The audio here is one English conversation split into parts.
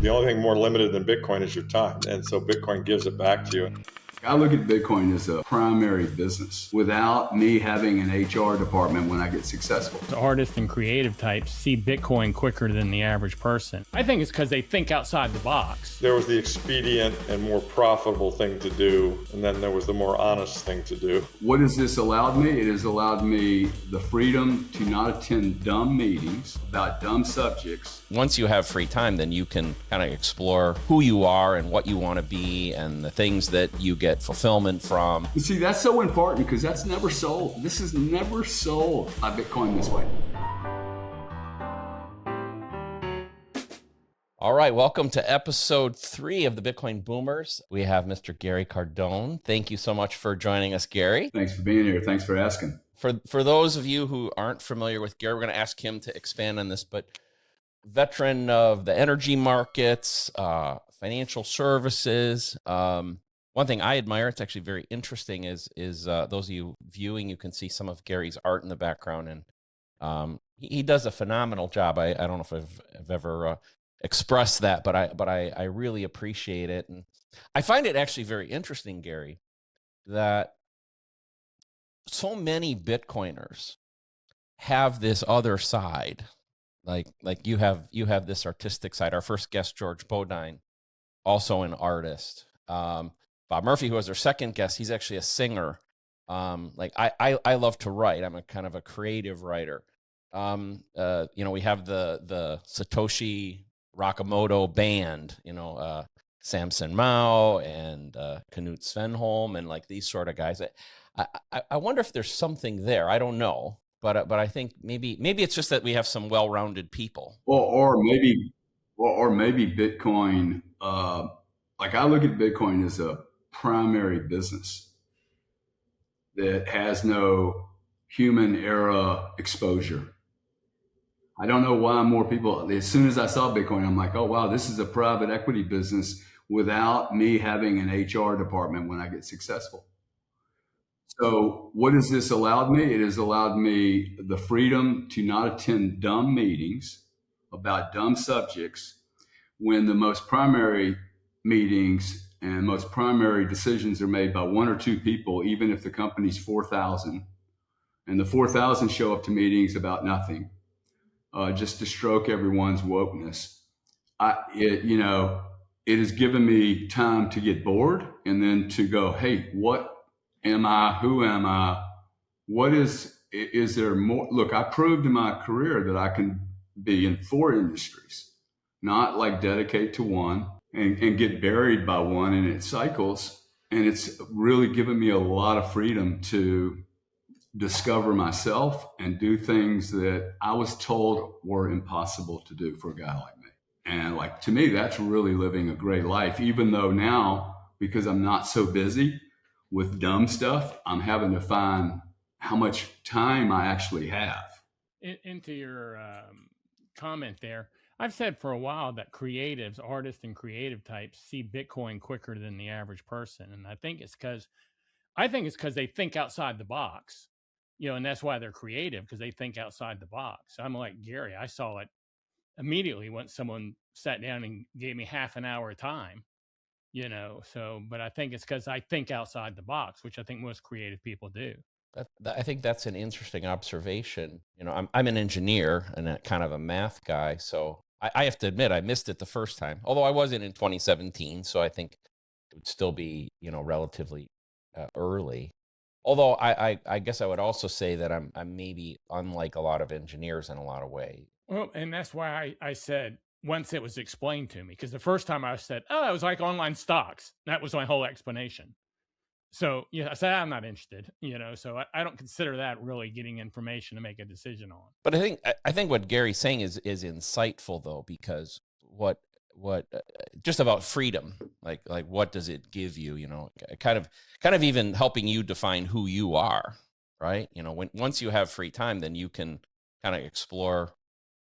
The only thing more limited than Bitcoin is your time. And so Bitcoin gives it back to you. I look at Bitcoin as a primary business without me having an HR department when I get successful. The artists and creative types see Bitcoin quicker than the average person. I think it's because they think outside the box. There was the expedient and more profitable thing to do, and then there was the more honest thing to do. What has this allowed me? It has allowed me the freedom to not attend dumb meetings about dumb subjects. Once you have free time, then you can kind of explore who you are and what you want to be and the things that you get fulfillment from. You see, that's so important because that's never sold. This is never sold by Bitcoin this way. All right, welcome to episode 3 of the Bitcoin Boomers. We have Mr. Gary Cardone. Thank you so much for joining us, Gary. Thanks for being here. Thanks for asking. For those of you who aren't familiar with Gary, we're going to ask him to expand on this, but veteran of the energy markets, financial services. One thing I admire, it's actually very interesting, is those of you viewing, you can see some of Gary's art in the background, and he does a phenomenal job. I don't know if I've ever expressed that, but I really appreciate it, and I find it actually very interesting, Gary, that so many Bitcoiners have this other side. Like you have this artistic side. Our first guest, George Bodine, also an artist. Bob Murphy, who was our second guest, he's actually a singer. I love to write. I'm a kind of a creative writer. We have the Satoshi Nakamoto band, Samson Mao and Knut Svenholm and like these sort of guys. I wonder if there's something there. I don't know. But I think maybe it's just that we have some well-rounded people. Or maybe Bitcoin. I look at Bitcoin as a primary business that has no human era exposure. I don't know why more people. As soon as I saw Bitcoin, I'm like, oh wow, this is a private equity business without me having an HR department when I get successful. So what has this allowed me? It has allowed me the freedom to not attend dumb meetings about dumb subjects when the most primary meetings and most primary decisions are made by one or two people, even if the company's 4,000, and the 4,000 show up to meetings about nothing, just to stroke everyone's wokeness. It has given me time to get bored and then to go, hey, what am I? Who am I? What is there more? Look, I proved in my career that I can be in 4 industries, not like dedicate to one and get buried by one in its cycles. And it's really given me a lot of freedom to discover myself and do things that I was told were impossible to do for a guy like me. And to me, that's really living a great life, even though now, because I'm not so busy with dumb stuff, I'm having to find how much time I actually have. Into your comment there, I've said for a while that creatives, artists and creative types see Bitcoin quicker than the average person. And I think it's because they think outside the box, and that's why they're creative, because they think outside the box. I'm like Gary, I saw it immediately when someone sat down and gave me half an hour of time. But I think it's because I think outside the box, which I think most creative people do. I think that's an interesting observation. I'm an engineer and a kind of a math guy, so I have to admit I missed it the first time. Although I wasn't in 2017, so I think it would still be relatively early. Although I guess I would also say that I'm maybe unlike a lot of engineers in a lot of ways. Well, and that's why I said, once it was explained to me, because the first time I said, oh, it was like online stocks. That was my whole explanation. So, I said, I'm not interested, so I don't consider that really getting information to make a decision on. But I think what Gary's saying is insightful, though, because what just about freedom, like what does it give you, kind of even helping you define who you are, right? Once you have free time, then you can kind of explore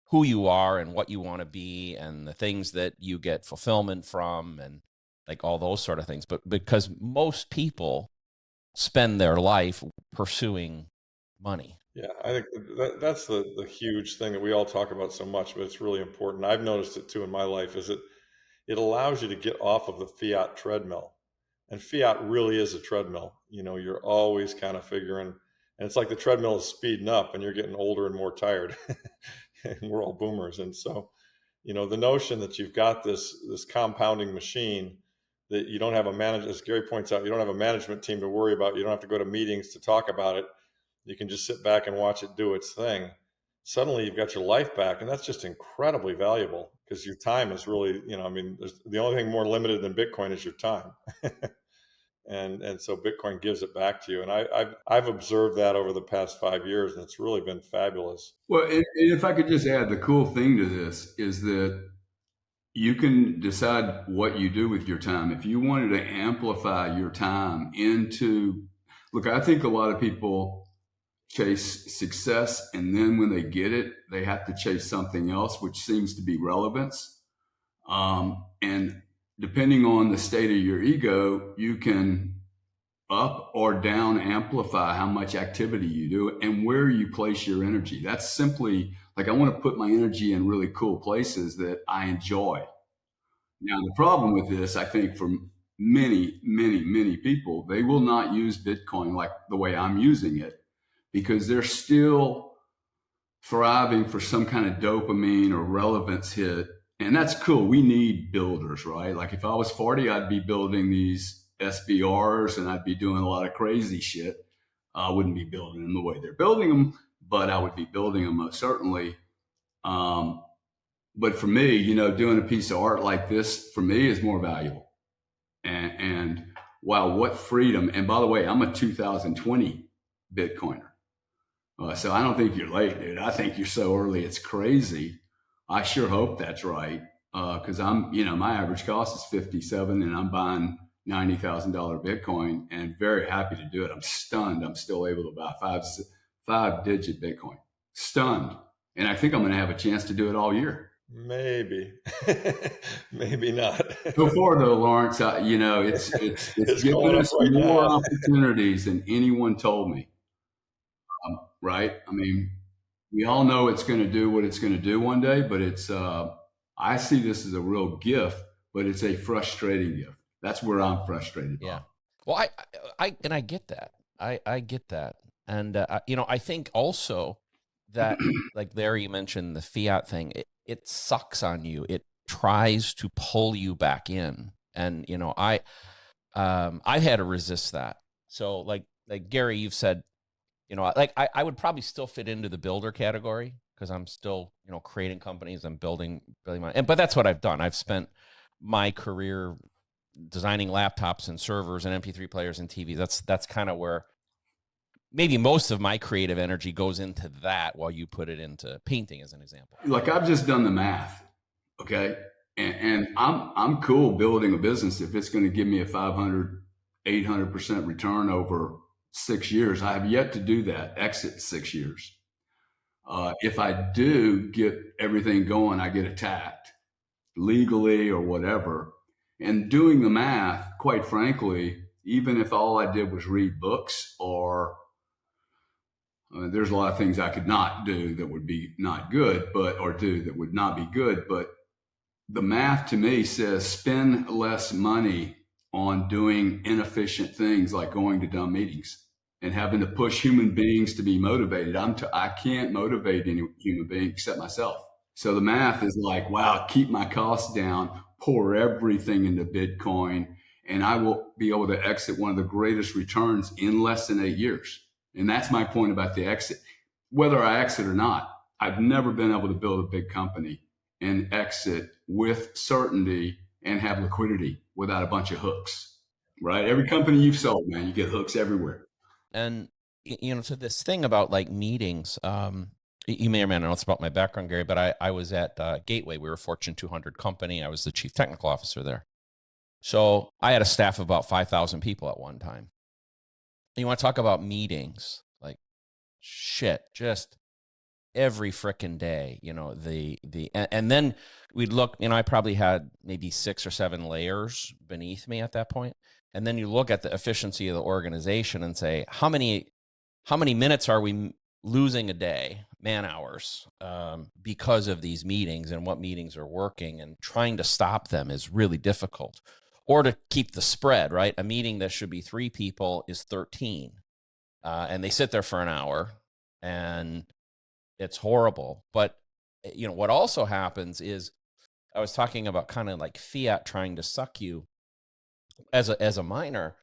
who you are and what you want to be and the things that you get fulfillment from and like all those sort of things. But because most people spend their life pursuing money. Yeah, I think that's the huge thing that we all talk about so much, but it's really important. I've noticed it too in my life, is that it allows you to get off of the fiat treadmill. And fiat really is a treadmill. You're always kind of figuring, and it's like the treadmill is speeding up and you're getting older and more tired. And we're all boomers. And so, the notion that you've got this compounding machine, that you don't have as Gary points out, you don't have a management team to worry about. You don't have to go to meetings to talk about it. You can just sit back and watch it do its thing. Suddenly you've got your life back. And that's just incredibly valuable, because your time is really, the only thing more limited than Bitcoin is your time. And so Bitcoin gives it back to you. And I've observed that over the past 5 years, and it's really been fabulous. Well, and if I could just add, the cool thing to this is that you can decide what you do with your time. If you wanted to amplify your time look, I think a lot of people chase success, and then when they get it, they have to chase something else, which seems to be relevance. And depending on the state of your ego, you can up or down amplify how much activity you do and where you place your energy. That's simply like, I want to put my energy in really cool places that I enjoy. Now, the problem with this, I think, for many, many, many people, they will not use Bitcoin like the way I'm using it, because they're still thriving for some kind of dopamine or relevance hit. And that's cool. We need builders, right? Like, if I was 40, I'd be building these SBRs and I'd be doing a lot of crazy shit. I wouldn't be building them the way they're building them, but I would be building them most certainly. But for me, doing a piece of art like this, for me, is more valuable. And wow, what freedom. And by the way, I'm a 2020 Bitcoiner. So I don't think you're late, dude. I think you're so early, it's crazy. I sure hope that's right, because my average cost is 57, and I'm buying $90,000 Bitcoin, and very happy to do it. I'm stunned I'm still able to buy five-digit Bitcoin. Stunned. And I think I'm going to have a chance to do it all year. Maybe, maybe not. So far, though, Lawrence, it's given us right more now. opportunities than anyone told me. Right? I mean, we all know it's going to do what it's going to do one day, but I see this as a real gift, but it's a frustrating gift. That's where I'm frustrated. Yeah. Well, I get that. I get that. And, I think also that, like Larry mentioned, the fiat thing, it sucks on you. It tries to pull you back in. And, I've had to resist that. So like Gary, you've said, I would probably still fit into the builder category, because I'm still, creating companies. I'm building but that's what I've done. I've spent my career designing laptops and servers and MP3 players and TVs. That's kind of where maybe most of my creative energy goes into that, while you put it into painting, as an example. Like, I've just done the math. Okay. And I'm cool building a business if it's going to give me a 500, 800% return over 6 years. I have yet to do that, exit 6 years. If I do get everything going, I get attacked legally or whatever. And doing the math, quite frankly, even if all I did was read books, or there's a lot of things I could not do that would be not good, or do that would not be good. But the math to me says spend less money on doing inefficient things like going to dumb meetings and having to push human beings to be motivated. I can't motivate any human being except myself. So the math is like, wow, keep my costs down, pour everything into Bitcoin, and I will be able to exit one of the greatest returns in less than 8 years. And that's my point about the exit. Whether I exit or not, I've never been able to build a big company and exit with certainty and have liquidity without a bunch of hooks, right? Every company you've sold, man, you get hooks everywhere. And, so this thing about like meetings, you may or may not know it's about my background, Gary, but I was at Gateway. We were a Fortune 200 company. I was the chief technical officer there. So I had a staff of about 5,000 people at one time. And you want to talk about meetings, like shit, just every frickin' day, and then we'd look, I probably had maybe 6 or 7 layers beneath me at that point. And then you look at the efficiency of the organization and say, how many minutes are we losing a day, man hours because of these meetings and what meetings are working, and trying to stop them is really difficult. Or to keep the spread, right? A meeting that should be 3 people is 13, and they sit there for an hour, and it's horrible. But what also happens is, I was talking about kind of like fiat trying to suck you as a miner.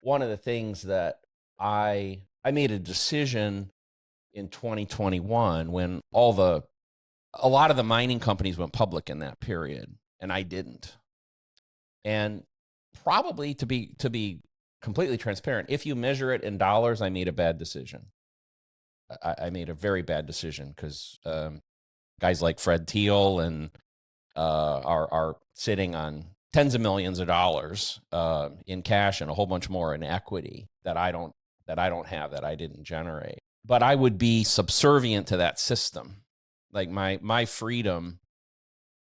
One of the things that I made a decision in 2021 when a lot of the mining companies went public in that period, and I didn't. And probably to be completely transparent, if you measure it in dollars, I made a bad decision. I made a very bad decision because guys like Fred Thiel and are sitting on tens of millions of dollars in cash and a whole bunch more in equity that I don't have, that I didn't generate. But I would be subservient to that system. Like my freedom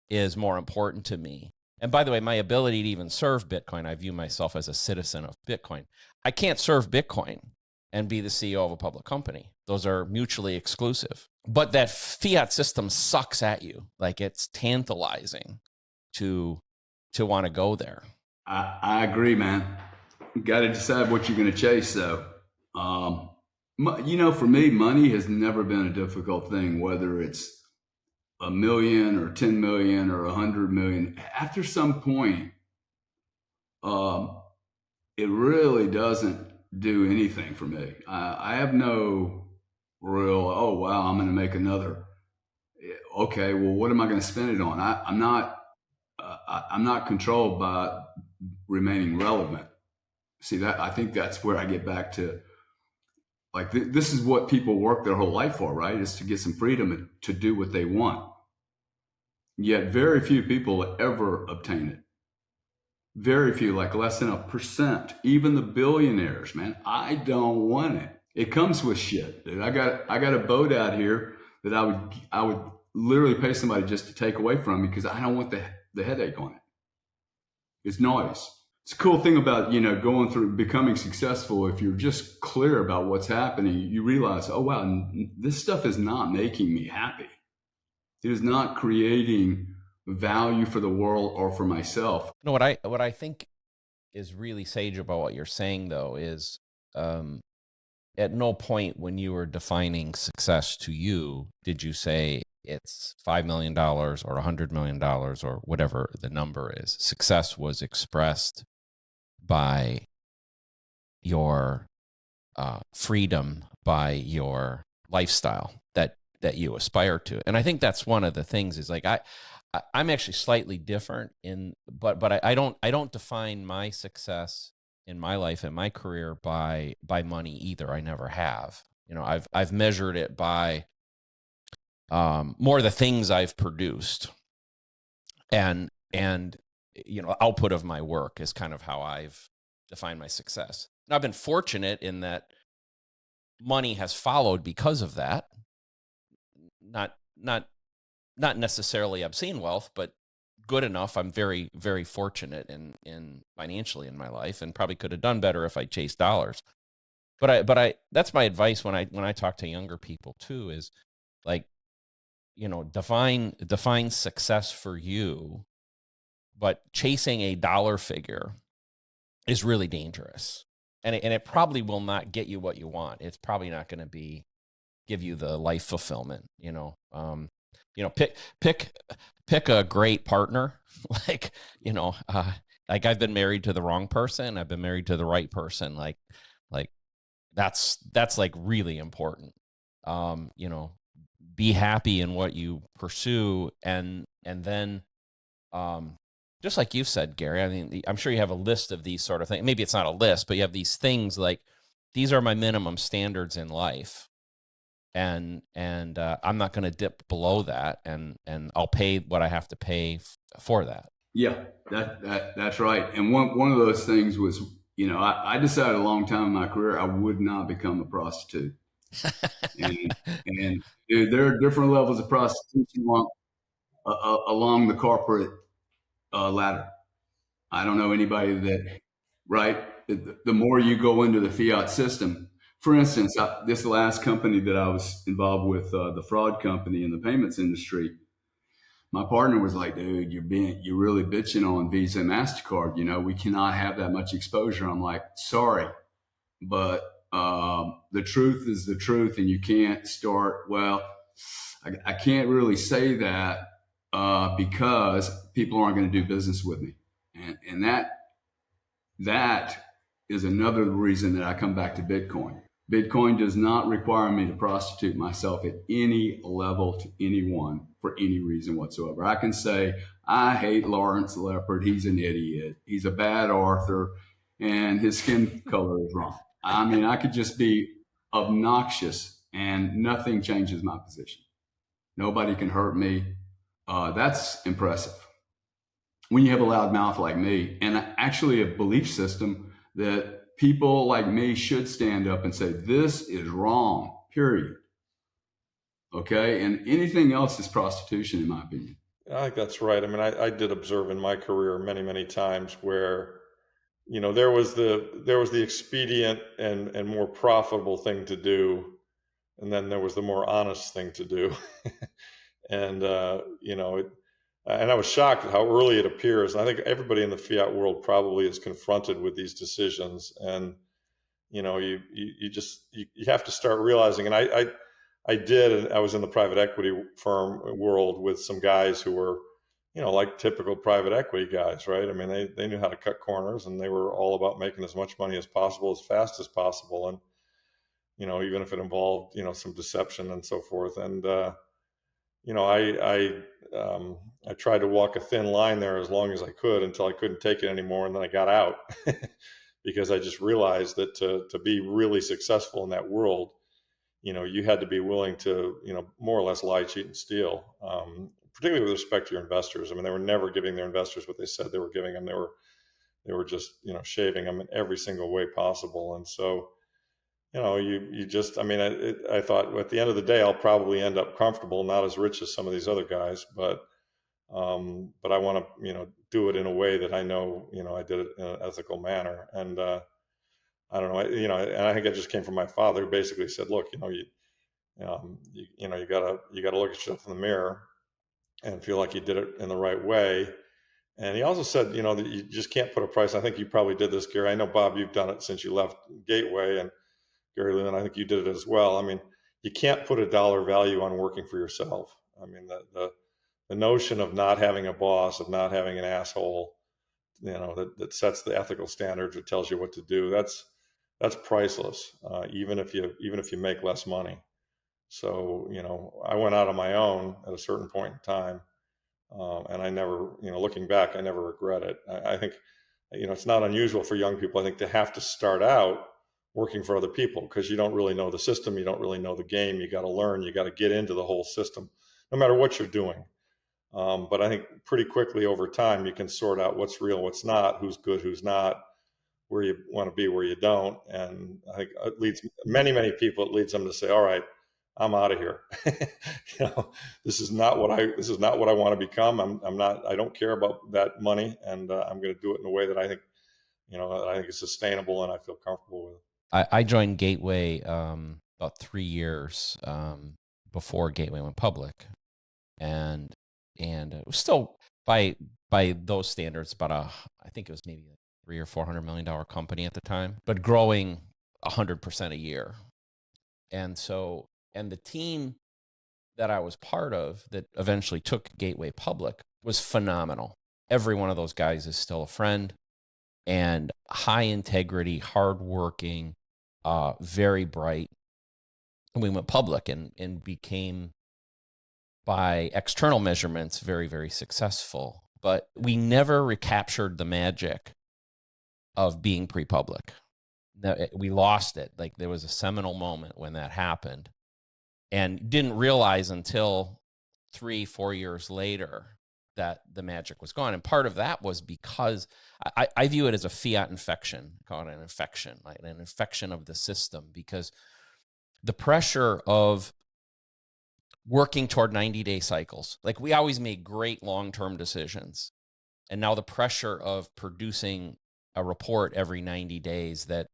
is more important to me. And by the way, my ability to even serve Bitcoin, I view myself as a citizen of Bitcoin. I can't serve Bitcoin and be the CEO of a public company. Those are mutually exclusive. But that fiat system sucks at you. Like, it's tantalizing to want to go there. I agree, man. You got to decide what you're going to chase, though. For me, money has never been a difficult thing, whether it's $1 million or 10 million or 100 million. After some point, it really doesn't do anything for me. I have no real, oh, wow, I'm going to make another. Okay, well, what am I going to spend it on? I'm not controlled by remaining relevant. See, that I think that's where I get back to, like, this is what people work their whole life for, right? Is to get some freedom to do what they want. Yet very few people ever obtain it. Very few, like less than 1%. Even the billionaires, man, I don't want it. It comes with shit, dude. I got a boat out here that I would literally pay somebody just to take away from me because I don't want the headache on it. It's noise. It's a cool thing about, going through becoming successful. If you're just clear about what's happening, you realize, oh, wow, this stuff is not making me happy. It is not creating value for the world or for myself. No, what I think is really sage about what you're saying, though, is at no point when you were defining success to you did you say it's $5 million or $100 million or whatever the number is. Success was expressed by your freedom, by your lifestyle that you aspire to. And I think that's one of the things is, like, I'm actually slightly different but I don't define my success in my life and my career by money either. I never have. I've measured it by more the things I've produced and output of my work is kind of how I've defined my success. Now, I've been fortunate in that money has followed because of that. Not necessarily obscene wealth, but good enough. I'm very, very fortunate in financially in my life, and probably could have done better if I chased dollars. But I that's my advice when I talk to younger people too, is like, define success for you, but chasing a dollar figure is really dangerous. And it probably will not get you what you want. It's probably not going to give you the life fulfillment, pick a great partner. Like, like I've been married to the wrong person. I've been married to the right person. Like that's like really important. Be happy in what you pursue. And then, just like you said, Gary, I mean, I'm sure you have a list of these sort of things. Maybe it's not a list, but you have these things like, these are my minimum standards in life. And I'm not going to dip below that, and I'll pay what I have to pay for that. Yeah, that's right. And one of those things was, I decided a long time in my career I would not become a prostitute. and dude, there are different levels of prostitution along the corporate ladder. I don't know anybody that, right? The more you go into the fiat system, For instance, this last company that I was involved with, the fraud company in the payments industry, my partner was like, dude, you're really bitching on Visa and MasterCard. We cannot have that much exposure. I'm like, sorry, but the truth is the truth, and you can't start. Well, I can't really say that because people aren't going to do business with me, and that is another reason that I come back to Bitcoin. Bitcoin does not require me to prostitute myself at any level to anyone for any reason whatsoever. I can say, I hate Lawrence Lepard. He's an idiot. He's a bad author, and his skin color is wrong. I mean, I could just be obnoxious and nothing changes my position. Nobody can hurt me. That's impressive. When you have a loud mouth like me, and actually a belief system that people like me should stand up and say, this is wrong, period. Okay? And anything else is prostitution, in my opinion. I think that's right. I mean, I did observe in my career many, many times where, there was the expedient and more profitable thing to do, and then there was the more honest thing to do. And and I was shocked at how early it appears. And I think everybody in the fiat world probably is confronted with these decisions, and you have to start realizing. And I did, and I was in the private equity firm world with some guys who were, like typical private equity guys, right? I mean, they knew how to cut corners, and they were all about making as much money as possible, as fast as possible. And, even if it involved, some deception and so forth. And, I tried to walk a thin line there as long as I could until I couldn't take it anymore. And then I got out because I just realized that to be really successful in that world, you had to be willing to, more or less lie, cheat, and steal, particularly with respect to your investors. I mean, they were never giving their investors what they said they were giving them. They were just, shaving them in every single way possible. And so, you just, I mean, I thought at the end of the day, I'll probably end up comfortable, not as rich as some of these other guys, but I want to, do it in a way that I know, I did it in an ethical manner. And, I don't know, and I think it just came from my father, who basically said, look, you gotta look at yourself in the mirror and feel like you did it in the right way. And he also said, that you just can't put a price. I think you probably did this, Gary. I know, Bob, you've done it since you left Gateway, and Gary Leland, I think you did it as well. I mean, you can't put a dollar value on working for yourself. I mean, the notion of not having a boss, of not having an asshole, that sets the ethical standards, or tells you what to do, that's priceless, even if you make less money. So, I went out on my own at a certain point in time, and I never, looking back, I never regret it. I think, it's not unusual for young people, I think, to have to start out working for other people, because you don't really know the system, you don't really know the game. You got to learn, you got to get into the whole system, no matter what you're doing. But I think pretty quickly over time, you can sort out what's real, what's not, who's good, who's not, where you want to be, where you don't. And I think it leads many, many people, it leads them to say, all right, I'm out of here. This is not what I want to become. I don't care about that money, and I'm going to do it in a way that I think, is sustainable and I feel comfortable with. I joined Gateway about 3 years before Gateway went public, and it was still by those standards about I think it was maybe a $300 or $400 million company at the time, but growing 100% a year. And the team that I was part of that eventually took Gateway public was phenomenal. Every one of those guys is still a friend, and high integrity, hardworking, very bright. And we went public and became, by external measurements, very, very successful. But we never recaptured the magic of being pre-public. We lost it. Like, there was a seminal moment when that happened, and didn't realize until 3-4 years later that the magic was gone. And part of that was because I view it as a fiat infection, call it an infection, like an infection of the system, because the pressure of working toward 90-day cycles, like, we always made great long-term decisions. And now the pressure of producing a report every 90 days that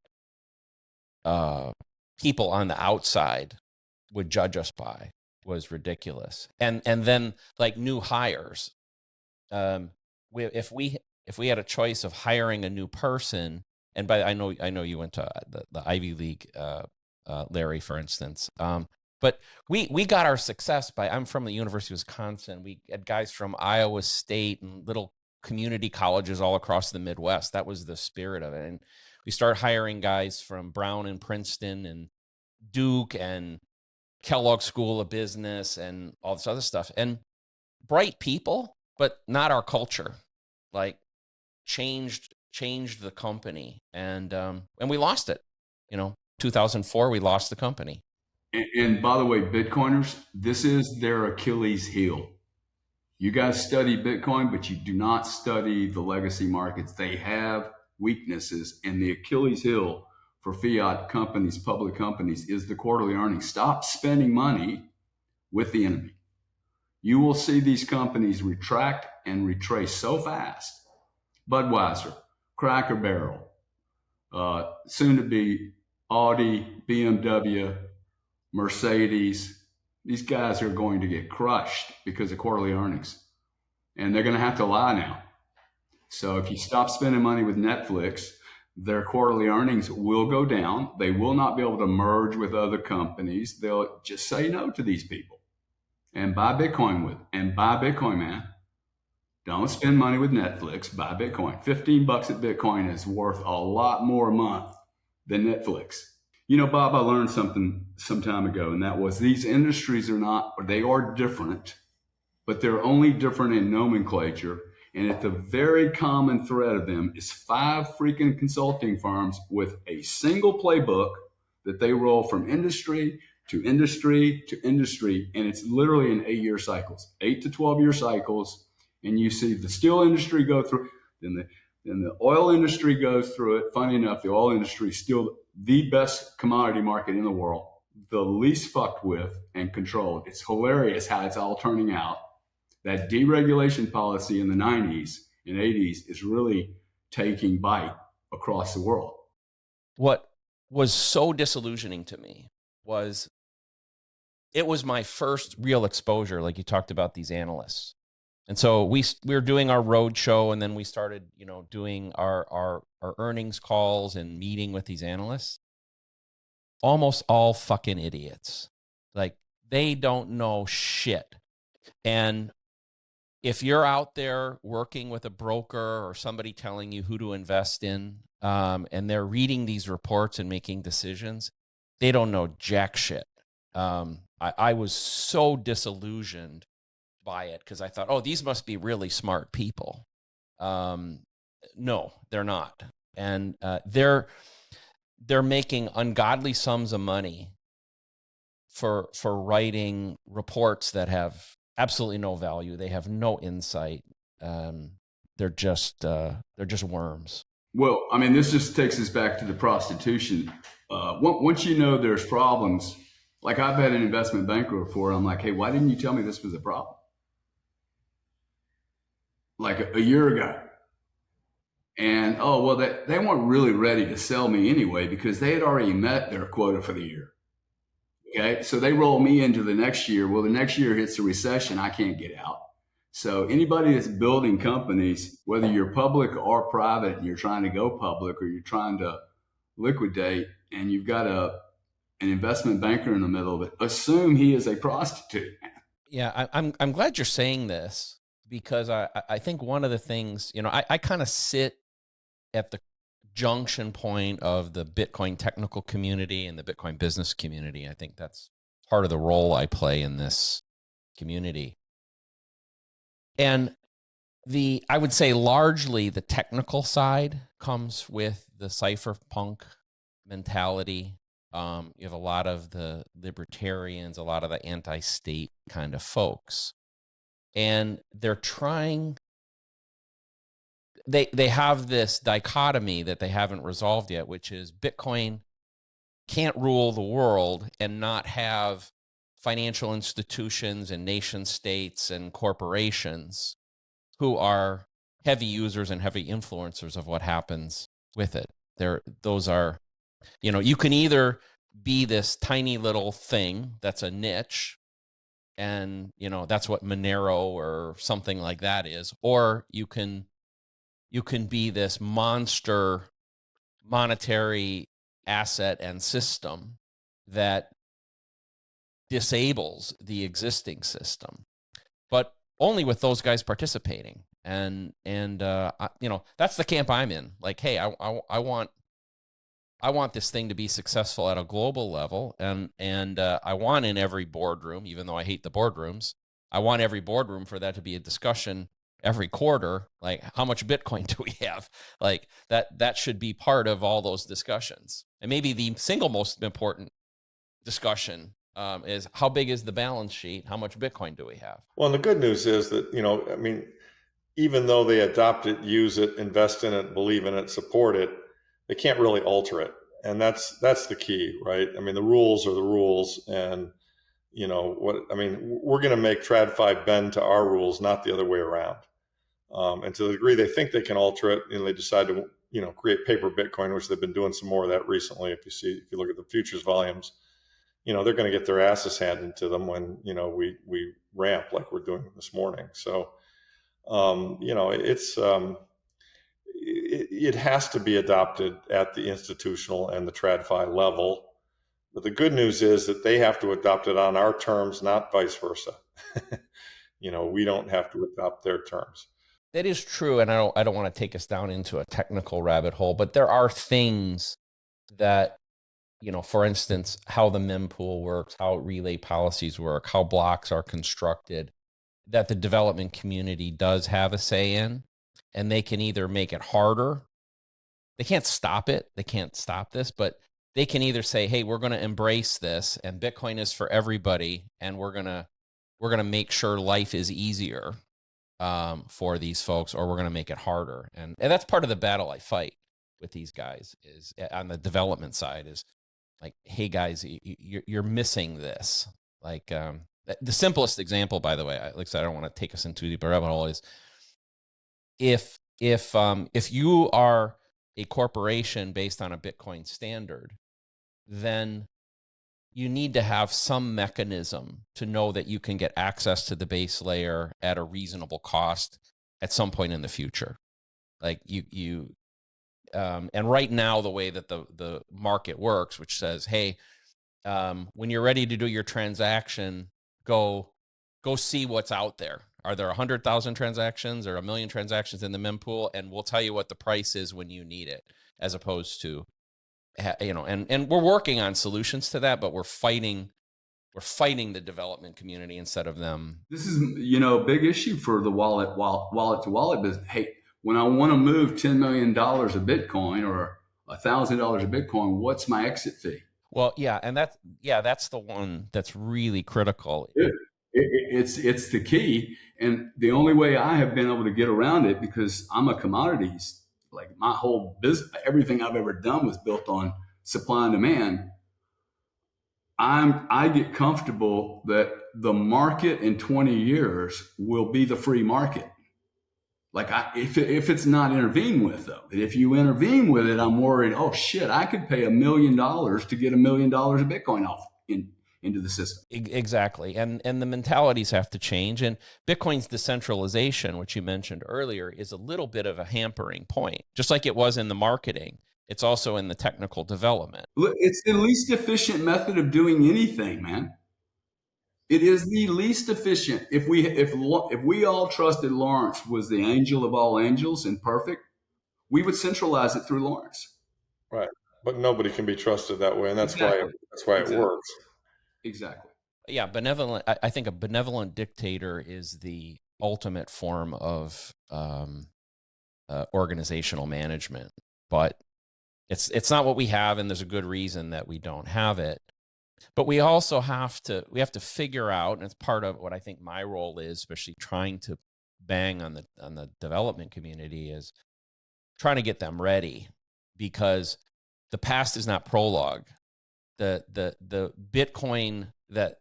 people on the outside would judge us by was ridiculous. And then like new hires, if we had a choice of hiring a new person, and by I know you went to the Ivy League, Larry, for instance, but we got our success by, I'm from the University of Wisconsin. We had guys from Iowa State and little community colleges all across the Midwest. That was the spirit of it. And we started hiring guys from Brown and Princeton and Duke and Kellogg School of Business and all this other stuff. And bright people, but not our culture. Like changed the company. And we lost it. 2004, we lost the company. And by the way, Bitcoiners, this is their Achilles heel. You guys study Bitcoin, but you do not study the legacy markets. They have weaknesses, and the Achilles heel for fiat companies, public companies, is the quarterly earnings. Stop spending money with the enemy. You will see these companies retract and retrace so fast. Budweiser, Cracker Barrel, soon to be Audi, BMW, Mercedes. These guys are going to get crushed because of quarterly earnings. And they're going to have to lie now. So if you stop spending money with Netflix, their quarterly earnings will go down. They will not be able to merge with other companies. They'll just say no to these people and buy Bitcoin buy Bitcoin, man. Don't spend money with Netflix, buy Bitcoin. $15 at Bitcoin is worth a lot more a month than Netflix. Bob, I learned something some time ago, and that was these industries they are different, but they're only different in nomenclature. And at the very common thread of them is 5 freaking consulting firms with a single playbook that they roll from industry to industry to industry. And it's literally in 8-year cycles, 8 to 12-year cycles. And you see the steel industry go through, then the oil industry goes through it. Funny enough, the oil industry is still the best commodity market in the world, the least fucked with and controlled. It's hilarious how it's all turning out. That deregulation policy in the 90s and 80s is really taking bite across the world. What was so disillusioning to me was it was my first real exposure, like you talked about these analysts. And so we were doing our road show, and then we started, doing our earnings calls and meeting with these analysts. Almost all fucking idiots. Like, they don't know shit. And if you're out there working with a broker or somebody telling you who to invest in, and they're reading these reports and making decisions, they don't know jack shit. I was so disillusioned by it because I thought, oh, these must be really smart people. No, they're not. And they're making ungodly sums of money for writing reports that have absolutely no value. They have no insight. They're just worms. Well, I mean, this just takes us back to the prostitution. Once there's problems, like I've had an investment banker before, I'm like, hey, why didn't you tell me this was a problem? Like a year ago. And, they weren't really ready to sell me anyway because they had already met their quota for the year. Okay, so they roll me into the next year. Well, the next year hits a recession, I can't get out. So anybody that's building companies, whether you're public or private, and you're trying to go public or you're trying to liquidate, and you've got an investment banker in the middle of it, assume he is a prostitute. Yeah, I'm glad you're saying this because I think one of the things, I kind of sit at the junction point of the Bitcoin technical community and the Bitcoin business community. I think that's part of the role I play in this community. And I would say largely the technical side comes with the cypherpunk mentality. You have a lot of the libertarians, a lot of the anti-state kind of folks. And they're trying, they have this dichotomy that they haven't resolved yet, which is Bitcoin can't rule the world and not have financial institutions and nation states and corporations who are heavy users and heavy influencers of what happens with it. Those are, you can either be this tiny little thing that's a niche, and that's what Monero or something like that is, or you can be this monster monetary asset and system that disables the existing system, but only with those guys participating. And that's the camp I'm in. Like, hey, I want this thing to be successful at a global level, and I want in every boardroom, even though I hate the boardrooms, I want every boardroom for that to be a discussion every quarter, like how much Bitcoin do we have? Like that should be part of all those discussions. And maybe the single most important discussion is how big is the balance sheet? How much Bitcoin do we have? Well, and the good news is that, I mean, even though they adopt it, use it, invest in it, believe in it, support it, they can't really alter it. And that's the key, right? I mean, the rules are the rules. And, we're going to make TradFi bend to our rules, not the other way around. And to the degree they think they can alter it, they decide to, create paper Bitcoin, which they've been doing some more of that recently. If you look at the futures volumes, they're going to get their asses handed to them when, we ramp like we're doing this morning. So, it has to be adopted at the institutional and the TradFi level. But the good news is that they have to adopt it on our terms, not vice versa. We don't have to adopt their terms. That is true, and I don't want to take us down into a technical rabbit hole, but there are things that, for instance, how the mempool works, how relay policies work, how blocks are constructed, that the development community does have a say in, and they can either make it harder. They can't stop it. They can't stop this, but they can either say, hey, we're going to embrace this and Bitcoin is for everybody, and we're going to make sure life is easier for these folks, or we're going to make it harder. And that's part of the battle I fight with these guys, is on the development side, is like, hey guys, you're missing this. Like, the simplest example, by the way, like I said, I don't want to take us into the rabbit hole, is if you are a corporation based on a Bitcoin standard, then you need to have some mechanism to know that you can get access to the base layer at a reasonable cost at some point in the future. Like and right now, the way that the market works, which says, hey, when you're ready to do your transaction, go see what's out there. Are there 100,000 transactions or 1 million transactions in the mempool? And we'll tell you what the price is when you need it, as opposed to, and we're working on solutions to that, but we're fighting the development community instead of them. This is, a big issue for the wallet to wallet business. Hey, when I want to move $10 million of Bitcoin or $1,000 of Bitcoin, what's my exit fee? Well, yeah. And that's the one that's really critical. It's the key. And the only way I have been able to get around it, because I'm a commodities, like my whole business, everything I've ever done was built on supply and demand. I get comfortable that the market in 20 years will be the free market. Like if it's not intervened with, though, if you intervene with it, I'm worried, oh shit, I could pay $1 million to get $1 million of Bitcoin off into the system. Exactly. And the mentalities have to change. And Bitcoin's decentralization, which you mentioned earlier, is a little bit of a hampering point, just like it was in the marketing. It's also in the technical development. It's the least efficient method of doing anything, man. It is the least efficient. If we all trusted Lawrence was the angel of all angels and perfect, we would centralize it through Lawrence. Right. But nobody can be trusted that way. And that's why it works. Exactly. Yeah. I think a benevolent dictator is the ultimate form of organizational management, but it's not what we have. And there's a good reason that we don't have it. But we also have to figure out, and it's part of what I think my role is, especially trying to bang on the development community, is trying to get them ready, because the past is not prologue. The Bitcoin that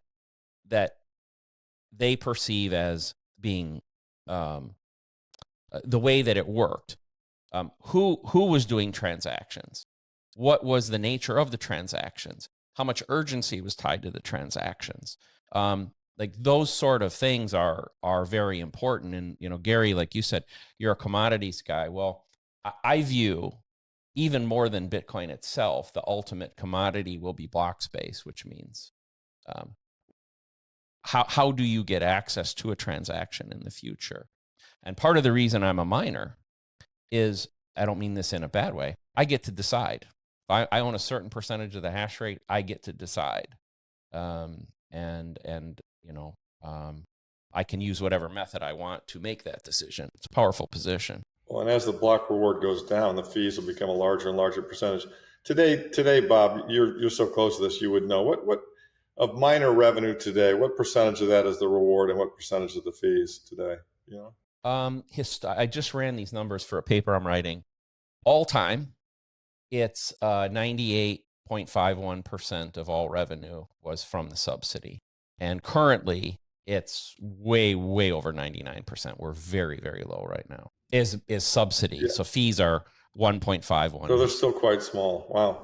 they perceive as being the way that it worked, who was doing transactions, what was the nature of the transactions, how much urgency was tied to the transactions. Like those sort of things are very important. And, you know, Gary, like you said, you're a commodities guy. Well, I view, even more than Bitcoin itself, the ultimate commodity will be block space, which means how do you get access to a transaction in the future? And part of the reason I'm a miner is, I don't mean this in a bad way, I get to decide. If I own a certain percentage of the hash rate, I get to decide. And you know, I can use whatever method I want to make that decision. It's a powerful position. Well, and as the block reward goes down, the fees will become a larger and larger percentage. Today, Bob, you're so close to this, you would know what of miner revenue today. What percentage of that is the reward, and what percentage of the fees today? You know, I just ran these numbers for a paper I'm writing. All time, it's 98.51% of all revenue was from the subsidy, and currently it's way over 99%. We're very, very low right now. Is subsidy. Yeah. So fees are 1.51. So they're still quite small. Wow.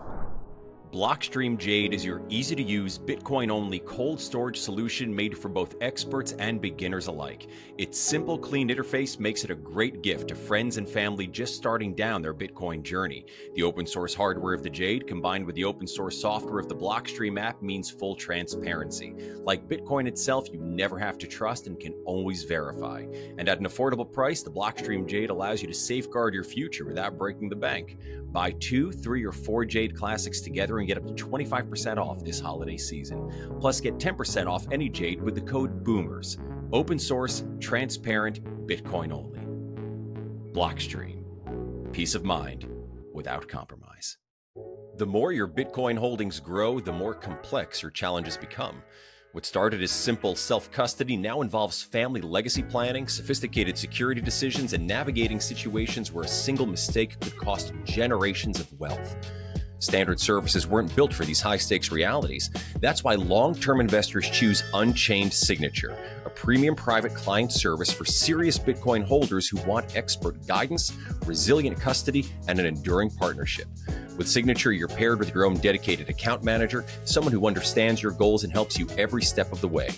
Blockstream Jade is your easy-to-use, Bitcoin-only cold storage solution made for both experts and beginners alike. Its simple, clean interface makes it a great gift to friends and family just starting down their Bitcoin journey. The open-source hardware of the Jade combined with the open-source software of the Blockstream app means full transparency. Like Bitcoin itself, you never have to trust and can always verify. And at an affordable price, the Blockstream Jade allows you to safeguard your future without breaking the bank. Buy 2, 3, or 4 Jade Classics together and get up to 25% off this holiday season. Plus, get 10% off any Jade with the code BOOMERS. Open source, transparent, Bitcoin only. Blockstream. Peace of mind without compromise. The more your Bitcoin holdings grow, the more complex your challenges become. What started as simple self-custody now involves family legacy planning, sophisticated security decisions, and navigating situations where a single mistake could cost generations of wealth. Standard services weren't built for these high-stakes realities. That's why long-term investors choose Unchained Signature, a premium private client service for serious Bitcoin holders who want expert guidance, resilient custody, and an enduring partnership. With Signature, you're paired with your own dedicated account manager, someone who understands your goals and helps you every step of the way.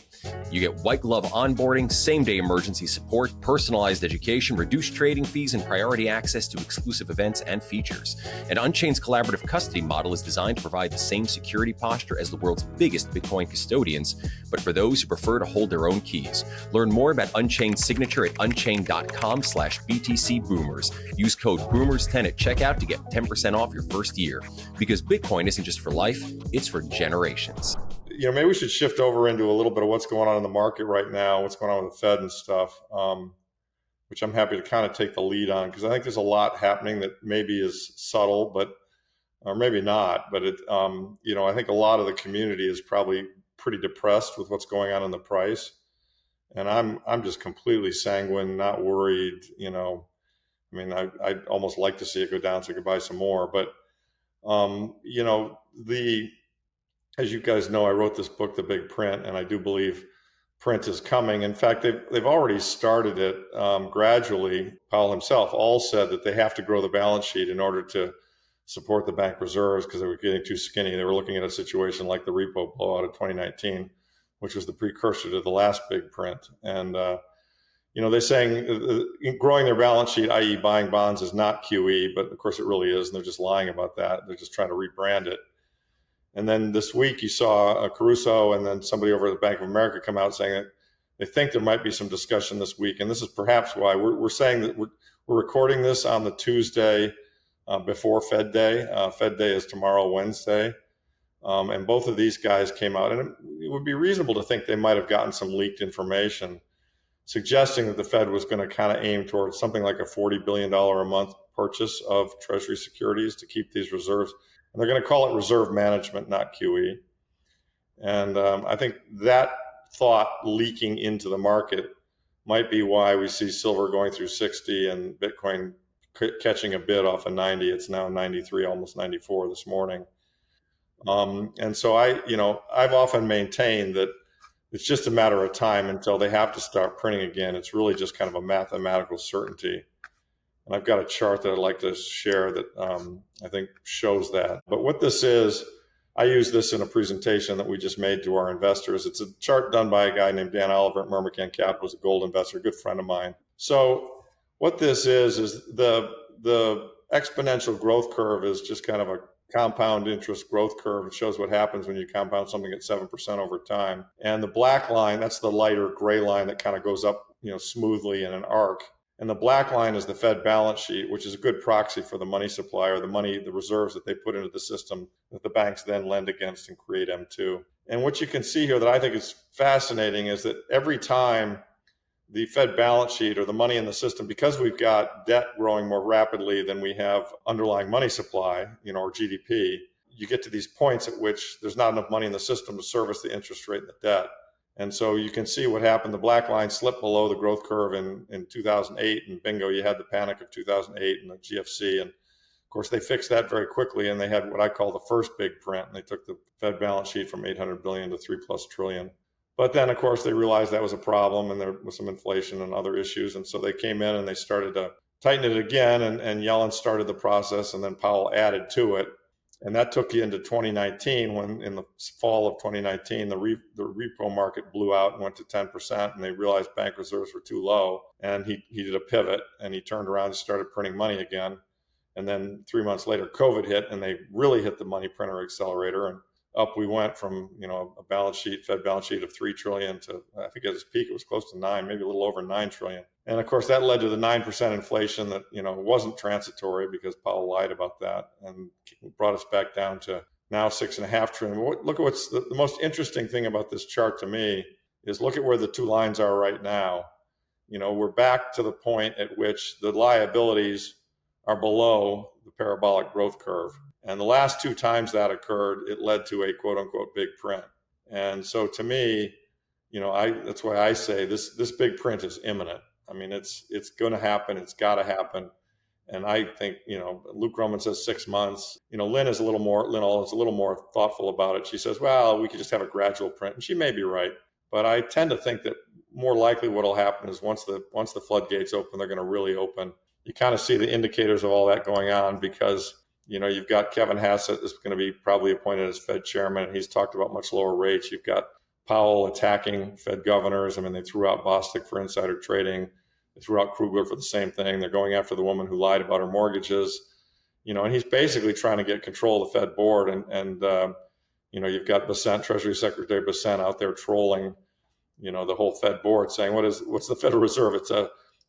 You get white glove onboarding, same-day emergency support, personalized education, reduced trading fees, and priority access to exclusive events and features. And Unchained's collaborative custody model is designed to provide the same security posture as the world's biggest Bitcoin custodians, but for those who prefer to hold their own keys. Learn more about Unchained Signature at unchained.com/BTC-boomers. Use code BOOMERS10 at checkout to get 10% off your first year. Because Bitcoin isn't just for life, it's for generations. You know, maybe we should shift over into a little bit of what's going on in the market right now, what's going on with the Fed and stuff, which I'm happy to kind of take the lead on, because I think there's a lot happening that maybe is subtle, but or maybe not. But it, you know, I think a lot of the community is probably pretty depressed with what's going on in the price, and I'm just completely sanguine, not worried. You know, I mean, I'd almost like to see it go down so I could buy some more, but you know, as you guys know, I wrote this book, The Big Print, and I do believe print is coming. In fact, they've already started it gradually. Powell himself all said that they have to grow the balance sheet in order to support the bank reserves because they were getting too skinny. They were looking at a situation like the repo blowout of 2019, which was the precursor to the last big print. And you know, they're saying growing their balance sheet, i.e. buying bonds, is not QE, but of course it really is, and they're just lying about that. They're just trying to rebrand it. And then this week you saw Caruso and then somebody over at the Bank of America come out saying that they think there might be some discussion this week. And this is perhaps why we're saying that we're recording this on the Tuesday before Fed Day. Fed Day is tomorrow, Wednesday. And both of these guys came out, and it would be reasonable to think they might have gotten some leaked information suggesting that the Fed was going to kind of aim towards something like a $40 billion a month purchase of Treasury securities to keep these reserves. And they're going to call it reserve management, not QE. And I think that thought leaking into the market might be why we see silver going through 60 and Bitcoin catching a bid off of 90. It's now 93, almost 94 this morning. And so I've often maintained that it's just a matter of time until they have to start printing again. It's really just kind of a mathematical certainty. And I've got a chart that I'd like to share that I think shows that. But what this is I use this in a presentation that we just made to our investors. It's a chart done by a guy named Dan Oliver at Mermican Capital, who's a gold investor, a good friend of mine. So what this is the exponential growth curve is just kind of a compound interest growth curve. It shows what happens when you compound something at 7% over time. And the black line, that's the lighter gray line that kind of goes up, smoothly in an arc. And the black line is the Fed balance sheet, which is a good proxy for the money supply or the reserves that they put into the system that the banks then lend against and create M2. And what you can see here that I think is fascinating is that every time the Fed balance sheet or the money in the system, because we've got debt growing more rapidly than we have underlying money supply, or GDP, you get to these points at which there's not enough money in the system to service the interest rate and the debt. And so you can see what happened. The black line slipped below the growth curve in 2008, and bingo, you had the panic of 2008 and the GFC. And of course, they fixed that very quickly, and they had what I call the first big print. And they took the Fed balance sheet from 800 billion to 3+ trillion. But then, of course, they realized that was a problem, and there was some inflation and other issues. And so they came in and they started to tighten it again, and Yellen started the process, and then Powell added to it. And that took you into 2019, when in the fall of 2019, the repo market blew out and went to 10%, and they realized bank reserves were too low. And he did a pivot, and he turned around and started printing money again. And then 3 months later, COVID hit, and they really hit the money printer accelerator, and up we went from a balance sheet, Fed balance sheet of 3 trillion to, I think at its peak it was close to 9, maybe a little over 9 trillion. And of course that led to the 9% inflation that wasn't transitory, because Powell lied about that, and brought us back down to now 6.5 trillion. Look at what's the most interesting thing about this chart to me is look at where the two lines are right now. We're back to the point at which the liabilities are below the parabolic growth curve. And the last two times that occurred, it led to a quote unquote big print. And so to me, that's why I say this big print is imminent. I mean, it's going to happen. It's got to happen. And I think, Luke Roman says 6 months. Lynn is a little more thoughtful about it. She says, well, we could just have a gradual print. And she may be right. But I tend to think that more likely what will happen is once the floodgates open, they're going to really open. You kind of see the indicators of all that going on, because you've got Kevin Hassett is going to be probably appointed as Fed chairman, and he's talked about much lower rates. You've got Powell attacking Fed governors. I mean, they threw out Bostic for insider trading. They threw out Kruger for the same thing. They're going after the woman who lied about her mortgages. And he's basically trying to get control of the Fed board. And you've got Bessent, Treasury Secretary Bessent, out there trolling, the whole Fed board, saying, what's the Federal Reserve?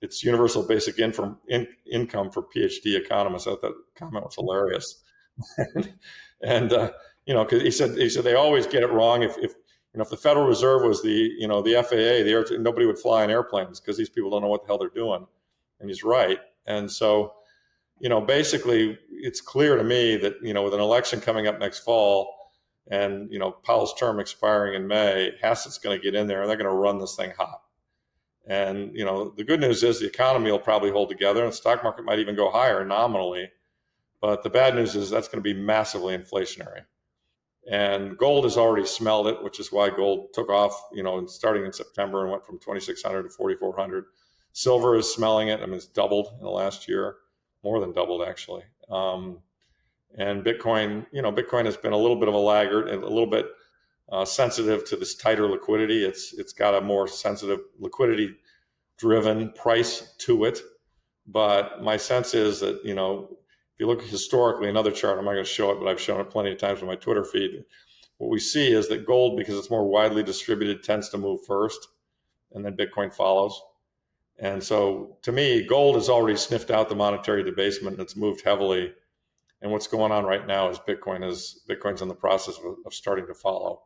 It's universal basic income for PhD economists. I thought that comment was hilarious. And because he said they always get it wrong. If the Federal Reserve was the FAA, nobody would fly in airplanes, because these people don't know what the hell they're doing. And he's right. And so, basically, it's clear to me that with an election coming up next fall, and Powell's term expiring in May, Hassett's going to get in there, and they're going to run this thing hot. And, the good news is the economy will probably hold together, and the stock market might even go higher nominally. But the bad news is that's going to be massively inflationary. And gold has already smelled it, which is why gold took off, starting in September and went from 2,600 to 4,400. Silver is smelling it. I mean, it's doubled in the last year, more than doubled actually. And Bitcoin, Bitcoin has been a little bit of a laggard and a little bit sensitive to this tighter liquidity. It's got a more sensitive liquidity-driven price to it. But my sense is that, if you look historically, another chart, I'm not going to show it, but I've shown it plenty of times on my Twitter feed. What we see is that gold, because it's more widely distributed, tends to move first, and then Bitcoin follows. And so to me, gold has already sniffed out the monetary debasement, and it's moved heavily. And what's going on right now is Bitcoin's in the process of starting to follow.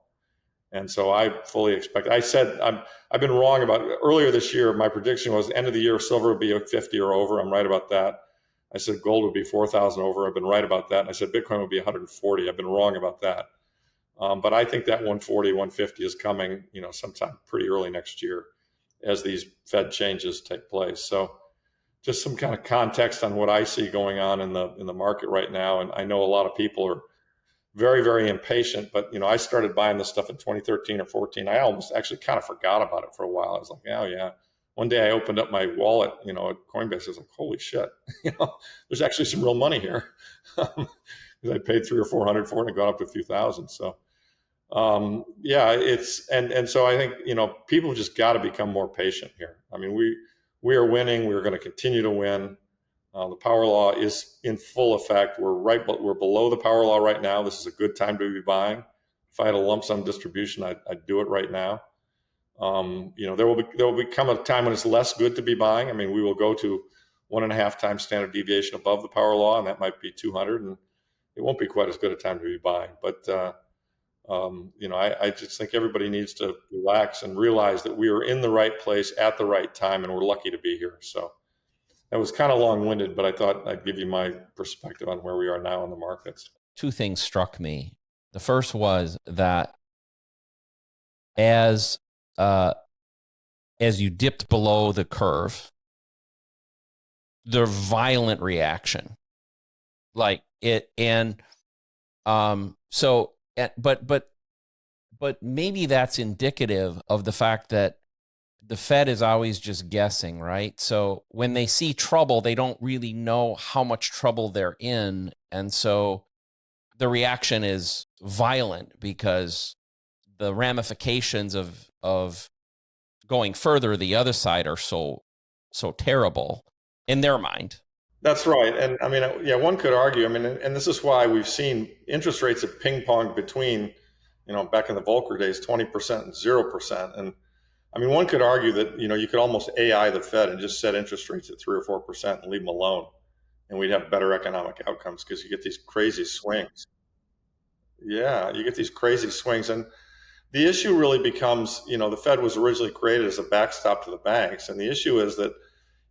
And so I fully expect, I've been wrong about earlier this year. My prediction was end of the year, silver would be at 50 or over. I'm right about that. I said gold would be 4,000 over. I've been right about that. And I said Bitcoin would be 140. I've been wrong about that. But I think that 140, 150 is coming, sometime pretty early next year as these Fed changes take place. So just some kind of context on what I see going on in the market right now. And I know a lot of people are very, very impatient, but I started buying this stuff in 2013 or 14. I almost actually kind of forgot about it for a while. I was like, oh yeah, one day I opened up my wallet, at Coinbase. I was like, holy shit, there's actually some real money here. Because I paid 300 or 400 for it and it got up to a few thousand. So, it's, and so I think, people just got to become more patient here. I mean, we are winning. We're going to continue to win. The power law is in full effect. We're below the power law right now. This is a good time to be buying. If I had a lump sum distribution, I'd do it right now. There will become a time when it's less good to be buying. I mean, we will go to 1.5 times standard deviation above the power law, and that might be 200, and it won't be quite as good a time to be buying. But I just think everybody needs to relax and realize that we are in the right place at the right time, and we're lucky to be here. So that was kind of long-winded, but I thought I'd give you my perspective on where we are now in the markets. Two things struck me. The first was that as you dipped below the curve, the violent reaction, like it, and but maybe that's indicative of the fact that the Fed is always just guessing, right? So when they see trouble, they don't really know how much trouble they're in, and so the reaction is violent because the ramifications of going further the other side are so terrible in their mind. That's right. And I mean, one could argue, I mean, and this is why we've seen interest rates have ping-ponged between, back in the Volcker days, 20% and 0%. And I mean, one could argue that, you could almost AI the Fed and just set interest rates at 3 or 4% and leave them alone. And we'd have better economic outcomes because you get these crazy swings. Yeah, you get these crazy swings. And the issue really becomes, the Fed was originally created as a backstop to the banks. And the issue is that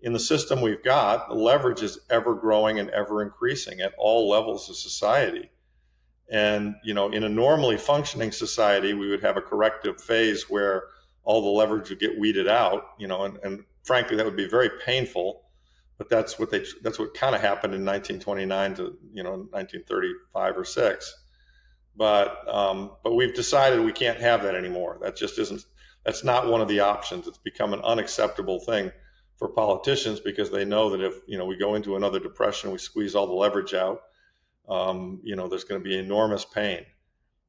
in the system we've got, the leverage is ever growing and ever increasing at all levels of society. And, in a normally functioning society, we would have a corrective phase where all the leverage would get weeded out, and frankly, that would be very painful. But that's what kind of happened in 1929 to, 1935 or 6. But we've decided we can't have that anymore. That's not one of the options. It's become an unacceptable thing for politicians because they know that if, we go into another depression, we squeeze all the leverage out, there's going to be enormous pain.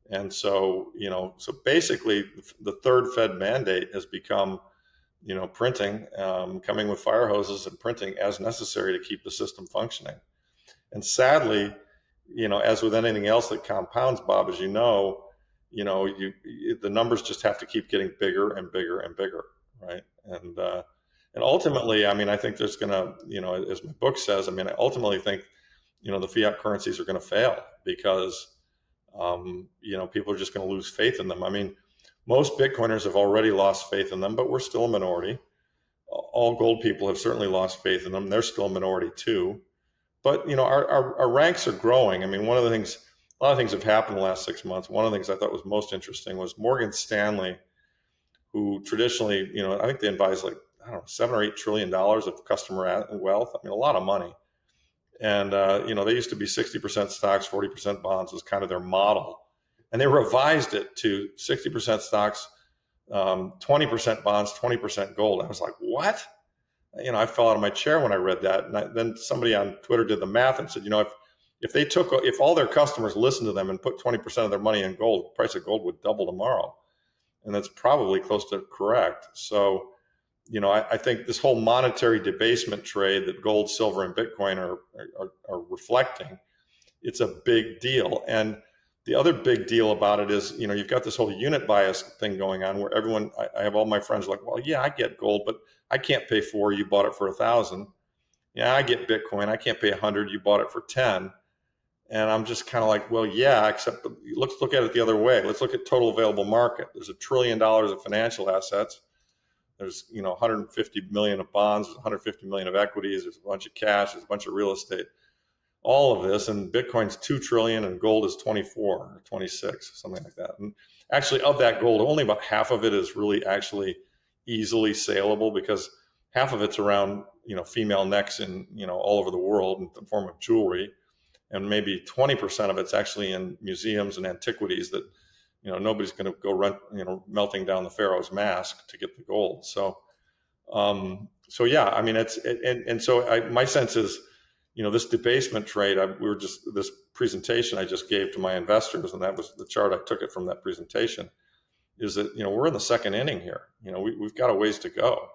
And so, so basically the third Fed mandate has become, printing, coming with fire hoses and printing as necessary to keep the system functioning. And sadly, as with anything else that compounds, Bob, as the numbers just have to keep getting bigger and bigger and bigger, right? And ultimately, I mean, I think there's going to, as my book says, I mean, I ultimately think, the fiat currencies are going to fail because, people are just going to lose faith in them. I mean, most Bitcoiners have already lost faith in them, but we're still a minority. All gold people have certainly lost faith in them. They're still a minority too. But, our ranks are growing. I mean, a lot of things have happened in the last 6 months. One of the things I thought was most interesting was Morgan Stanley, who traditionally, I think they advise like, I don't know, $7 or $8 trillion of customer wealth. I mean, a lot of money. And, they used to be 60% stocks, 40% bonds was kind of their model. And they revised it to 60% stocks, 20% bonds, 20% gold. I was like, what? I fell out of my chair when I read that. And then somebody on Twitter did the math and said, if all their customers listened to them and put 20% of their money in gold, the price of gold would double tomorrow. And that's probably close to correct. So, I think this whole monetary debasement trade that gold, silver, and Bitcoin are reflecting, it's a big deal. And the other big deal about it is, you've got this whole unit bias thing going on where everyone, I have all my friends like, well, yeah, I get gold, but I can't pay 4, you bought it for 1,000. Yeah, I get Bitcoin, I can't pay 100, you bought it for 10. And I'm just kind of like, well, yeah, except let's look at it the other way. Let's look at total available market. There's $1 trillion of financial assets. There's, 150 million of bonds, 150 million of equities. There's a bunch of cash. There's a bunch of real estate. All of this, and Bitcoin's 2 trillion and gold is 24 or 26, something like that. And actually, of that gold, only about half of it is really actually easily saleable because half of it's around, female necks in, all over the world in the form of jewelry. And maybe 20% of it's actually in museums and antiquities that, nobody's going to go rent, melting down the Pharaoh's mask to get the gold. So, So yeah, I mean, my sense is, this debasement trade, this presentation I just gave to my investors, and that was the chart I took it from that presentation, is that, we're in the second inning here. We've got a ways to go.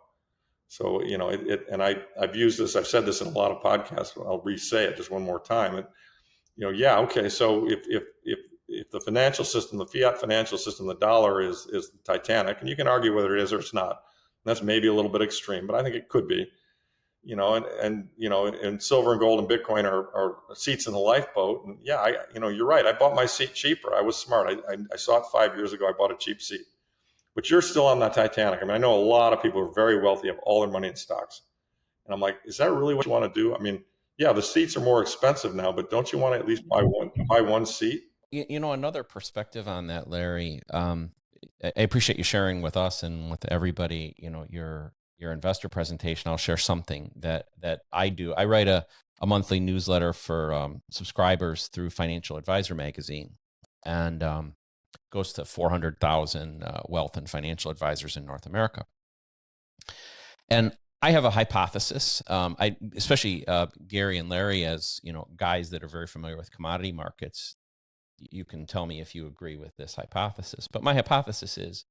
So, and I've used this, I've said this in a lot of podcasts, but I'll re-say it just one more time. And, yeah, okay. So if the financial system, the fiat financial system, the dollar is Titanic, and you can argue whether it is or it's not. That's maybe a little bit extreme, but I think it could be. And silver and gold and Bitcoin are seats in the lifeboat. And yeah, you're right. I bought my seat cheaper. I was smart. I saw it 5 years ago. I bought a cheap seat. But you're still on that Titanic. I mean, I know a lot of people are very wealthy, have all their money in stocks. And I'm like, is that really what you want to do? I mean, yeah, the seats are more expensive now, but don't you want to at least buy one seat? Another perspective on that, Larry. I appreciate you sharing with us and with everybody, your investor presentation. I'll share something that I do. I write a monthly newsletter for subscribers through Financial Advisor magazine, and goes to 400,000 wealth and financial advisors in North America. And I have a hypothesis. Especially Gary and Larry, as guys that are very familiar with commodity markets, you can tell me if you agree with this hypothesis. But my hypothesis is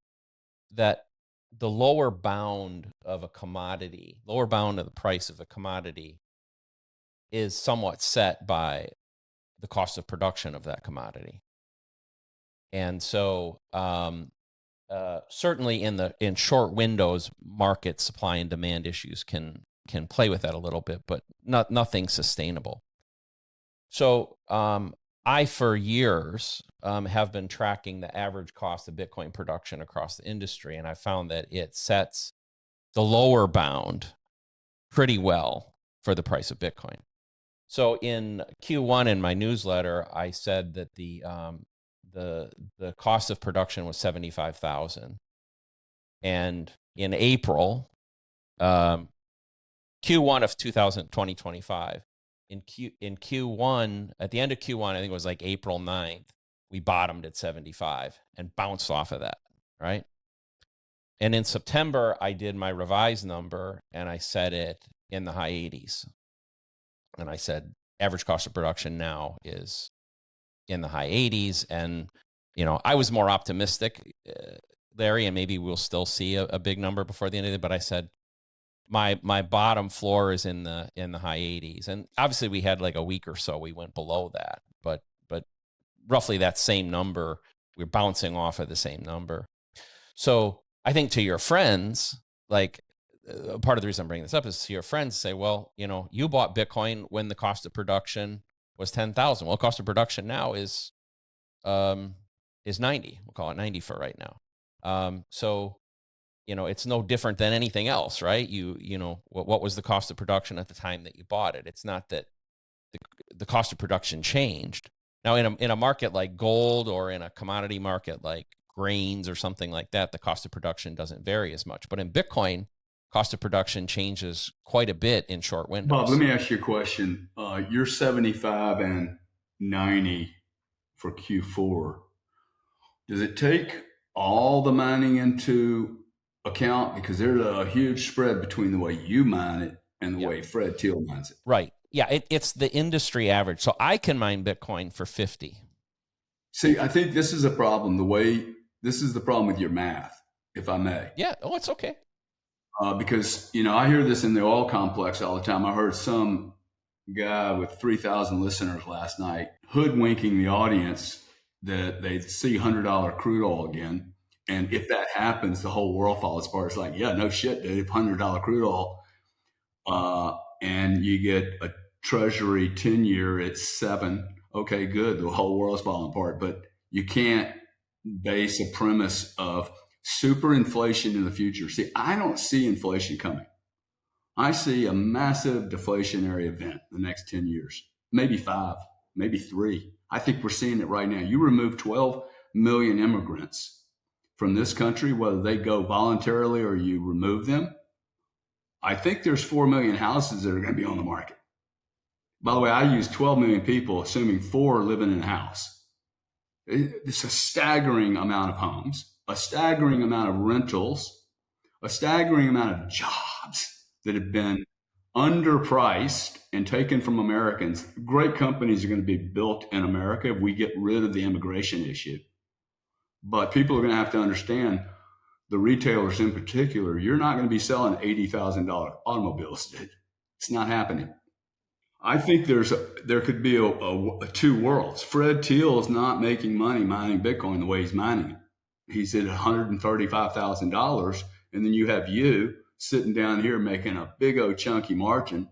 that the lower bound of a commodity, lower bound of the price of a commodity, is somewhat set by the cost of production of that commodity. And so certainly in short windows, market supply and demand issues can play with that a little bit, but nothing sustainable. So I, for years, have been tracking the average cost of Bitcoin production across the industry, and I found that it sets the lower bound pretty well for the price of Bitcoin. So in Q1 in my newsletter, I said that the cost of production was $75,000, and in April, Q1 of 2025. In Q1, at the end of Q1, I think it was like April 9th, we bottomed at 75 and bounced off of that, right? And in September, I did my revised number and I set it in the high 80s. And I said, average cost of production now is in the high 80s. And, I was more optimistic, Larry, and maybe we'll still see a big number before the end of it. But I said, my bottom floor is in the high 80s, and obviously we had like a week or so we went below that, but roughly that same number, we're bouncing off of the same number. So I think to your friends, like part of the reason I'm bringing this up is to your friends say, well, you bought Bitcoin when the cost of production was 10,000. Well, cost of production now is 90. We'll call it 90 for right now. So it's no different than anything else, right? What was the cost of production at the time that you bought it? It's not that the cost of production changed. Now, in a market like gold, or in a commodity market like grains or something like that, the cost of production doesn't vary as much. But in Bitcoin, cost of production changes quite a bit in short windows. Bob, let me ask you a question. You're 75 and 90 for Q4. Does it take all the mining into account, because there's a huge spread between the way you mine it and the way Fred Thiel mines it? Right. Yeah, it's the industry average. So I can mine Bitcoin for 50. See, I think this is a problem. This is the problem with your math, if I may. Yeah. Oh, it's okay. Because, I hear this in the oil complex all the time. I heard some guy with 3,000 listeners last night hoodwinking the audience that they'd see $100 crude oil again. And if that happens, the whole world falls apart. It's like, yeah, no shit, dude. If $100 crude oil, and you get a Treasury 10-year at 7, okay, good. The whole world's falling apart. But you can't base a premise of super inflation in the future. See, I don't see inflation coming. I see a massive deflationary event in the next 10 years, maybe 5, maybe 3. I think we're seeing it right now. You remove 12 million immigrants from this country, whether they go voluntarily or you remove them, I think there's 4 million houses that are going to be on the market. By the way, I use 12 million people, assuming 4 are living in a house. It's a staggering amount of homes, a staggering amount of rentals, a staggering amount of jobs that have been underpriced and taken from Americans. Great companies are going to be built in America if we get rid of the immigration issue. But people are going to have to understand, the retailers in particular, you're not going to be selling $80,000 automobiles, dude. It's not happening. I think there could be a two worlds. Fred Thiel is not making money mining Bitcoin the way he's mining it. He's at $135,000, and then you have you sitting down here making a big old chunky margin.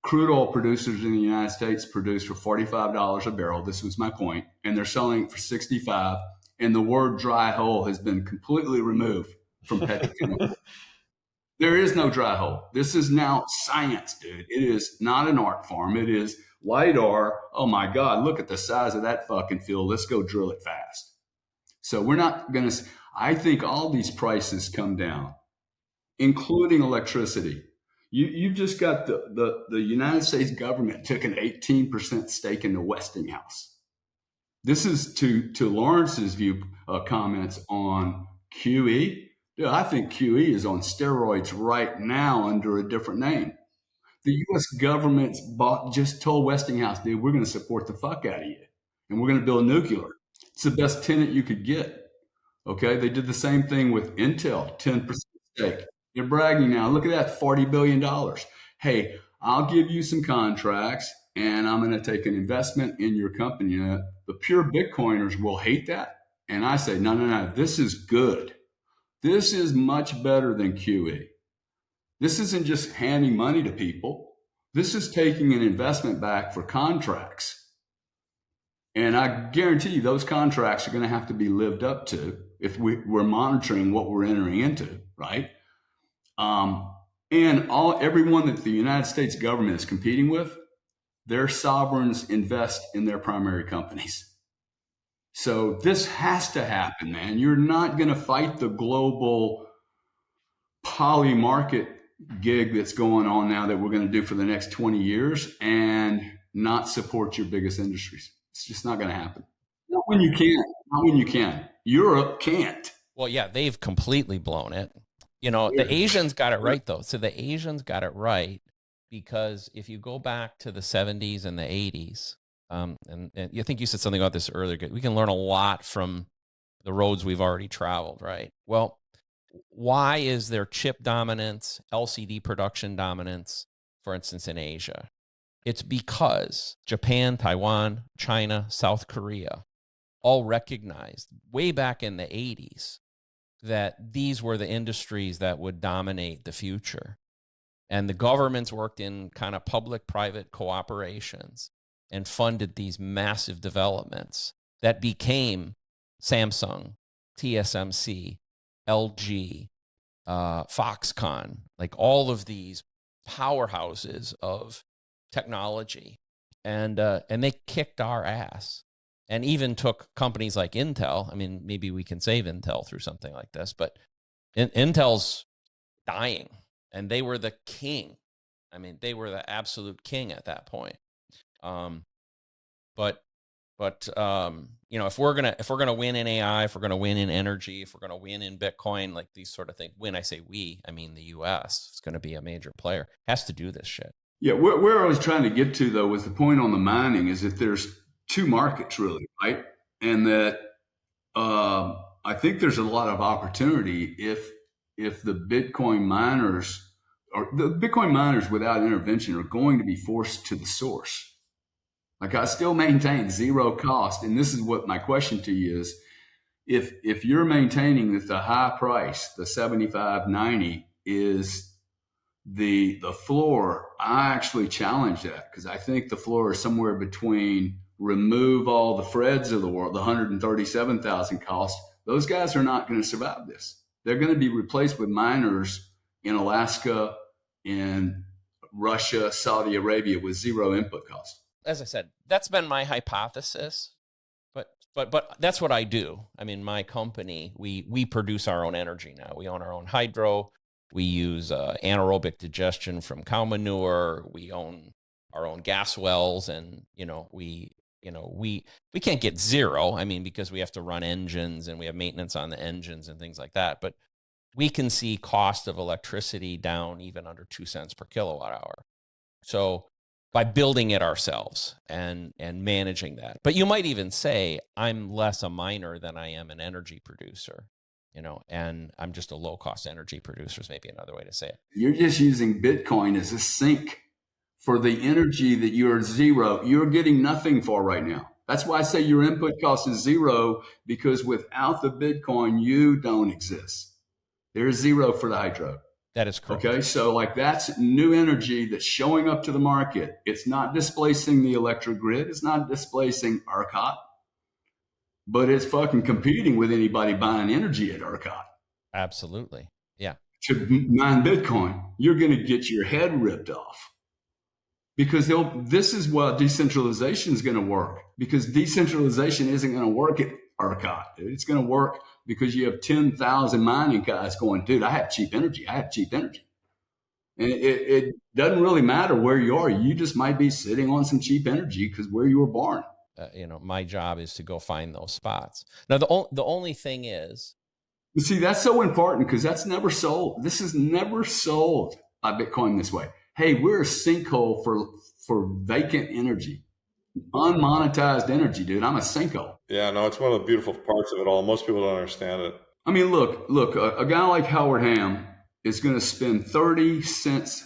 Crude oil producers in the United States produce for $45 a barrel. This was my point, and they're selling it for $65. And the word dry hole has been completely removed from petrochemical. There is no dry hole. This is now science, dude. It is not an art form. It is LiDAR. Oh my God, look at the size of that fucking field. Let's go drill it fast. So we're not going to, I think all these prices come down, including electricity. You've just got the United States government took an 18% stake in the Westinghouse. This is to Lawrence's view comments on QE. Dude, I think QE is on steroids right now under a different name. The U.S. government's just told Westinghouse, dude, we're going to support the fuck out of you, and we're going to build nuclear. It's the best tenant you could get. Okay, they did the same thing with Intel, 10% stake. They're bragging now. Look at that, $40 billion. Hey, I'll give you some contracts, and I'm going to take an investment in your company. The pure Bitcoiners will hate that. And I say, no, this is good. This is much better than QE. This isn't just handing money to people. This is taking an investment back for contracts. And I guarantee you those contracts are going to have to be lived up to if we're monitoring what we're entering into, right? And everyone that the United States government is competing with, their sovereigns invest in their primary companies. So this has to happen, man. You're not going to fight the global poly market gig that's going on now that we're going to do for the next 20 years and not support your biggest industries. It's just not going to happen. Not when you can. Not when you can. Europe can't. Well, yeah, they've completely blown it. You know, the Asians got it right, though. So the Asians got it right because if you go back to the 70s and the 80s, and I think you said something about this earlier, we can learn a lot from the roads we've already traveled, right? Well, why is there chip dominance, LCD production dominance, for instance, in Asia? It's because Japan, Taiwan, China, South Korea all recognized way back in the 80s that these were the industries that would dominate the future. And the governments worked in kind of public-private cooperations and funded these massive developments that became Samsung, TSMC, LG, Foxconn, like all of these powerhouses of technology. And they kicked our ass. And even took companies like Intel. I mean, maybe we can save Intel through something like this, but Intel's dying, and they were the king. I mean, they were the absolute king at that point. But you know, if we're gonna win in AI, if we're gonna win in energy, if we're gonna win in Bitcoin, like these sort of things. When I say we, I mean the U.S. is going to be a major player. Has to do this shit. Yeah, where I was trying to get to though was the point on the mining is that there's two markets really, right? And that I think there's a lot of opportunity if the Bitcoin miners without intervention are going to be forced to the source. Like I still maintain zero cost. And this is what my question to you is, if you're maintaining that the high price, the 75.90 is the floor, I actually challenge that because I think the floor is somewhere between remove all the Freds of the world, the 137,000 cost. Those guys are not going to survive this. They're going to be replaced with miners in Alaska, in Russia, Saudi Arabia with zero input cost. As I said, that's been my hypothesis, but that's what I do. I mean, my company, we produce our own energy now. We own our own hydro. We use anaerobic digestion from cow manure. We own our own gas wells, and we can't get zero. I mean, because we have to run engines and we have maintenance on the engines and things like that. But we can see cost of electricity down even under 2 cents per kilowatt hour. So by building it ourselves and managing that. But you might even say, I'm less a miner than I am an energy producer, and I'm just a low cost energy producer is maybe another way to say it. You're just using Bitcoin as a sink for the energy that you're getting nothing for right now. That's why I say your input cost is zero, because without the Bitcoin, you don't exist. There's zero for the hydro. That is correct. Okay, so like that's new energy that's showing up to the market. It's not displacing the electric grid. It's not displacing ERCOT, but it's fucking competing with anybody buying energy at ERCOT. Absolutely. Yeah. To mine Bitcoin, you're going to get your head ripped off. Because this is what decentralization is going to work. Because decentralization isn't going to work at ERCOT. It's going to work because you have 10,000 mining guys going, dude, I have cheap energy. And it doesn't really matter where you are. You just might be sitting on some cheap energy because where you were born. My job is to go find those spots. Now, the only thing is, you see, that's so important because that's never sold. This is never sold by Bitcoin this way. Hey, we're a sinkhole for vacant energy, unmonetized energy, dude. I'm a sinkhole. Yeah, no, it's one of the beautiful parts of it all. Most people don't understand it. I mean, look, a guy like Howard Ham is going to spend 30 cents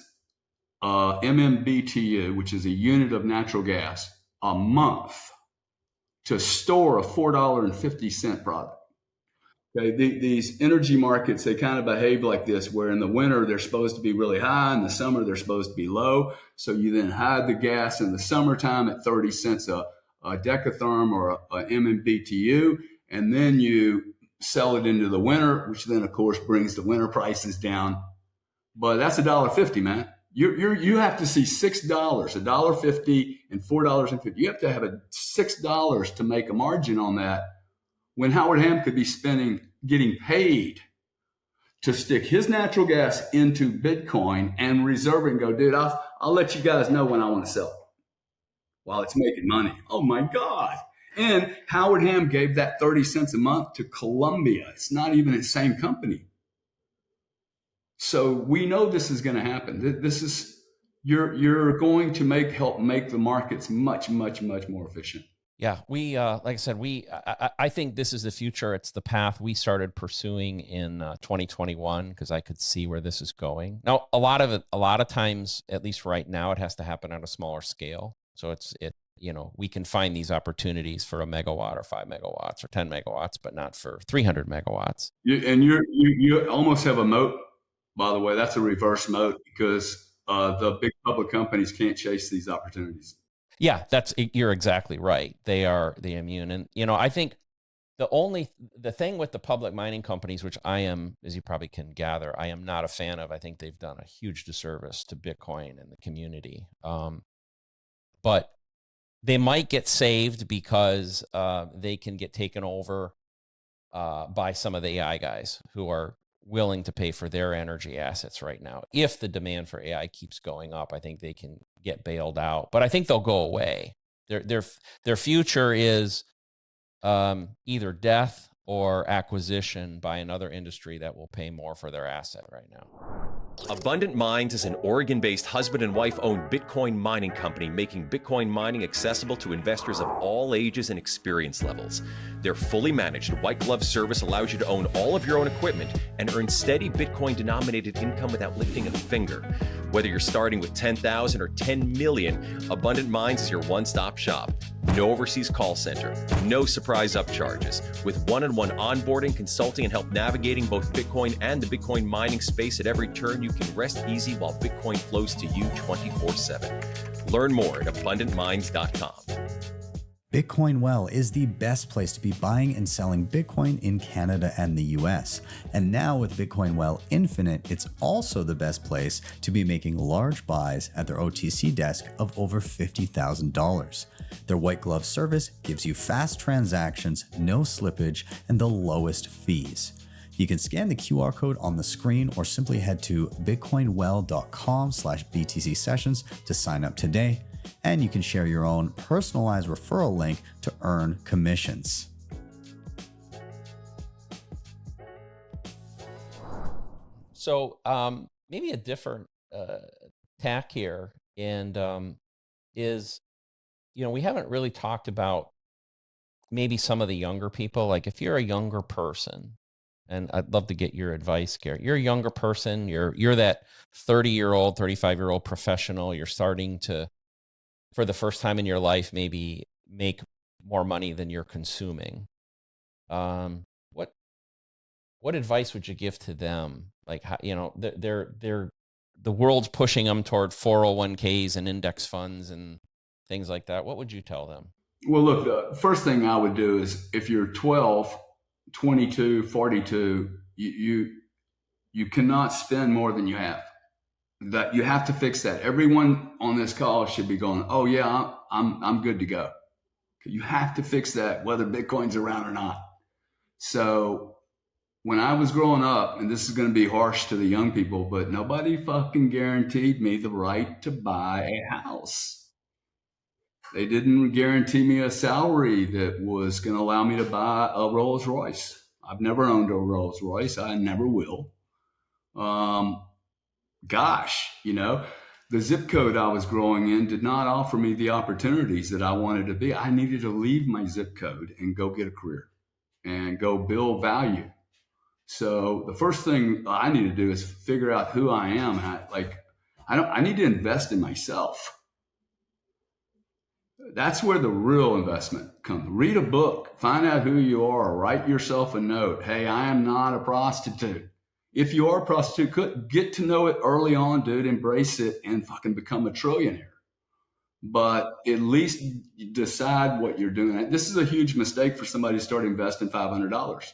MMBTU, which is a unit of natural gas, a month to store a $4.50 product. Okay, these energy markets, they kind of behave like this, where in the winter, they're supposed to be really high. In the summer, they're supposed to be low. So you then hide the gas in the summertime at 30 cents a decatherm or a MMBTU, and then you sell it into the winter, which then, of course, brings the winter prices down. But that's $1.50, man. You have to see $6, $1.50, and $4.50. You have to have $6 to make a margin on that, when Howard Ham could be getting paid to stick his natural gas into Bitcoin and reserve it and go, dude, I'll let you guys know when I want to sell it while it's making money. Oh my God. And Howard Ham gave that 30 cents a month to Columbia. It's not even the same company. So we know this is going to happen. This is, you're going to help make the markets much, much, much more efficient. Yeah, we like I said, I think this is the future. It's the path we started pursuing in 2021 because I could see where this is going. Now, a lot of times, at least right now, it has to happen on a smaller scale. So we can find these opportunities for a megawatt or 5 megawatts or 10 megawatts, but not for 300 megawatts. You almost have a moat. By the way, that's a reverse moat because the big public companies can't chase these opportunities. Yeah, you're exactly right. They're immune. And, I think the thing with the public mining companies, which I am, as you probably can gather, I am not a fan of. I think they've done a huge disservice to Bitcoin and the community. But they might get saved because they can get taken over by some of the AI guys who are willing to pay for their energy assets right now. If the demand for AI keeps going up, I think they can get bailed out, but I think they'll go away. Their future is either death or acquisition by another industry that will pay more for their asset right now. Abundant Mines is an Oregon-based husband and wife-owned Bitcoin mining company making Bitcoin mining accessible to investors of all ages and experience levels. Their fully managed white glove service allows you to own all of your own equipment and earn steady Bitcoin-denominated income without lifting a finger. Whether you're starting with 10,000 or 10 million, Abundant Mines is your one-stop shop. No overseas call center, no surprise upcharges. With one-on-one onboarding, consulting, and help navigating both Bitcoin and the Bitcoin mining space at every turn, you can rest easy while Bitcoin flows to you 24/7. Learn more at abundantmines.com. Bitcoin Well is the best place to be buying and selling Bitcoin in Canada and the US. And now with Bitcoin Well Infinite, it's also the best place to be making large buys at their OTC desk of over $50,000. Their white glove service gives you fast transactions, no slippage, and the lowest fees. You can scan the QR code on the screen or simply head to bitcoinwell.com/BTC sessions to sign up today. And you can share your own personalized referral link to earn commissions. So maybe a different tack here, and is, we haven't really talked about maybe some of the younger people. Like if you're a younger person, and I'd love to get your advice, Gary. You're a younger person. You're that 30-year-old, 35-year-old professional. You're starting to, for the first time in your life, maybe make more money than you're consuming. What advice would you give to them? Like, how, the world's pushing them toward 401ks and index funds and things like that. What would you tell them? Well, look, the first thing I would do is if you're 12, 22, 42, you cannot spend more than you have. That you have to fix that. Everyone on this call should be going, oh yeah, I'm good to go. You have to fix that, whether Bitcoin's around or not. So when I was growing up, and this is going to be harsh to the young people, but nobody fucking guaranteed me the right to buy a house. They didn't guarantee me a salary that was going to allow me to buy a Rolls Royce. I've never owned a Rolls Royce. I never will. The zip code I was growing in did not offer me the opportunities that I wanted to be. I needed to leave my zip code and go get a career and go build value. So the first thing I need to do is figure out who I am. I need to invest in myself. That's where the real investment comes. Read a book, find out who you are, write yourself a note. Hey, I am not a prostitute. If you are a prostitute, get to know it early on, dude, embrace it and fucking become a trillionaire. But at least decide what you're doing. This is a huge mistake for somebody to start investing $500.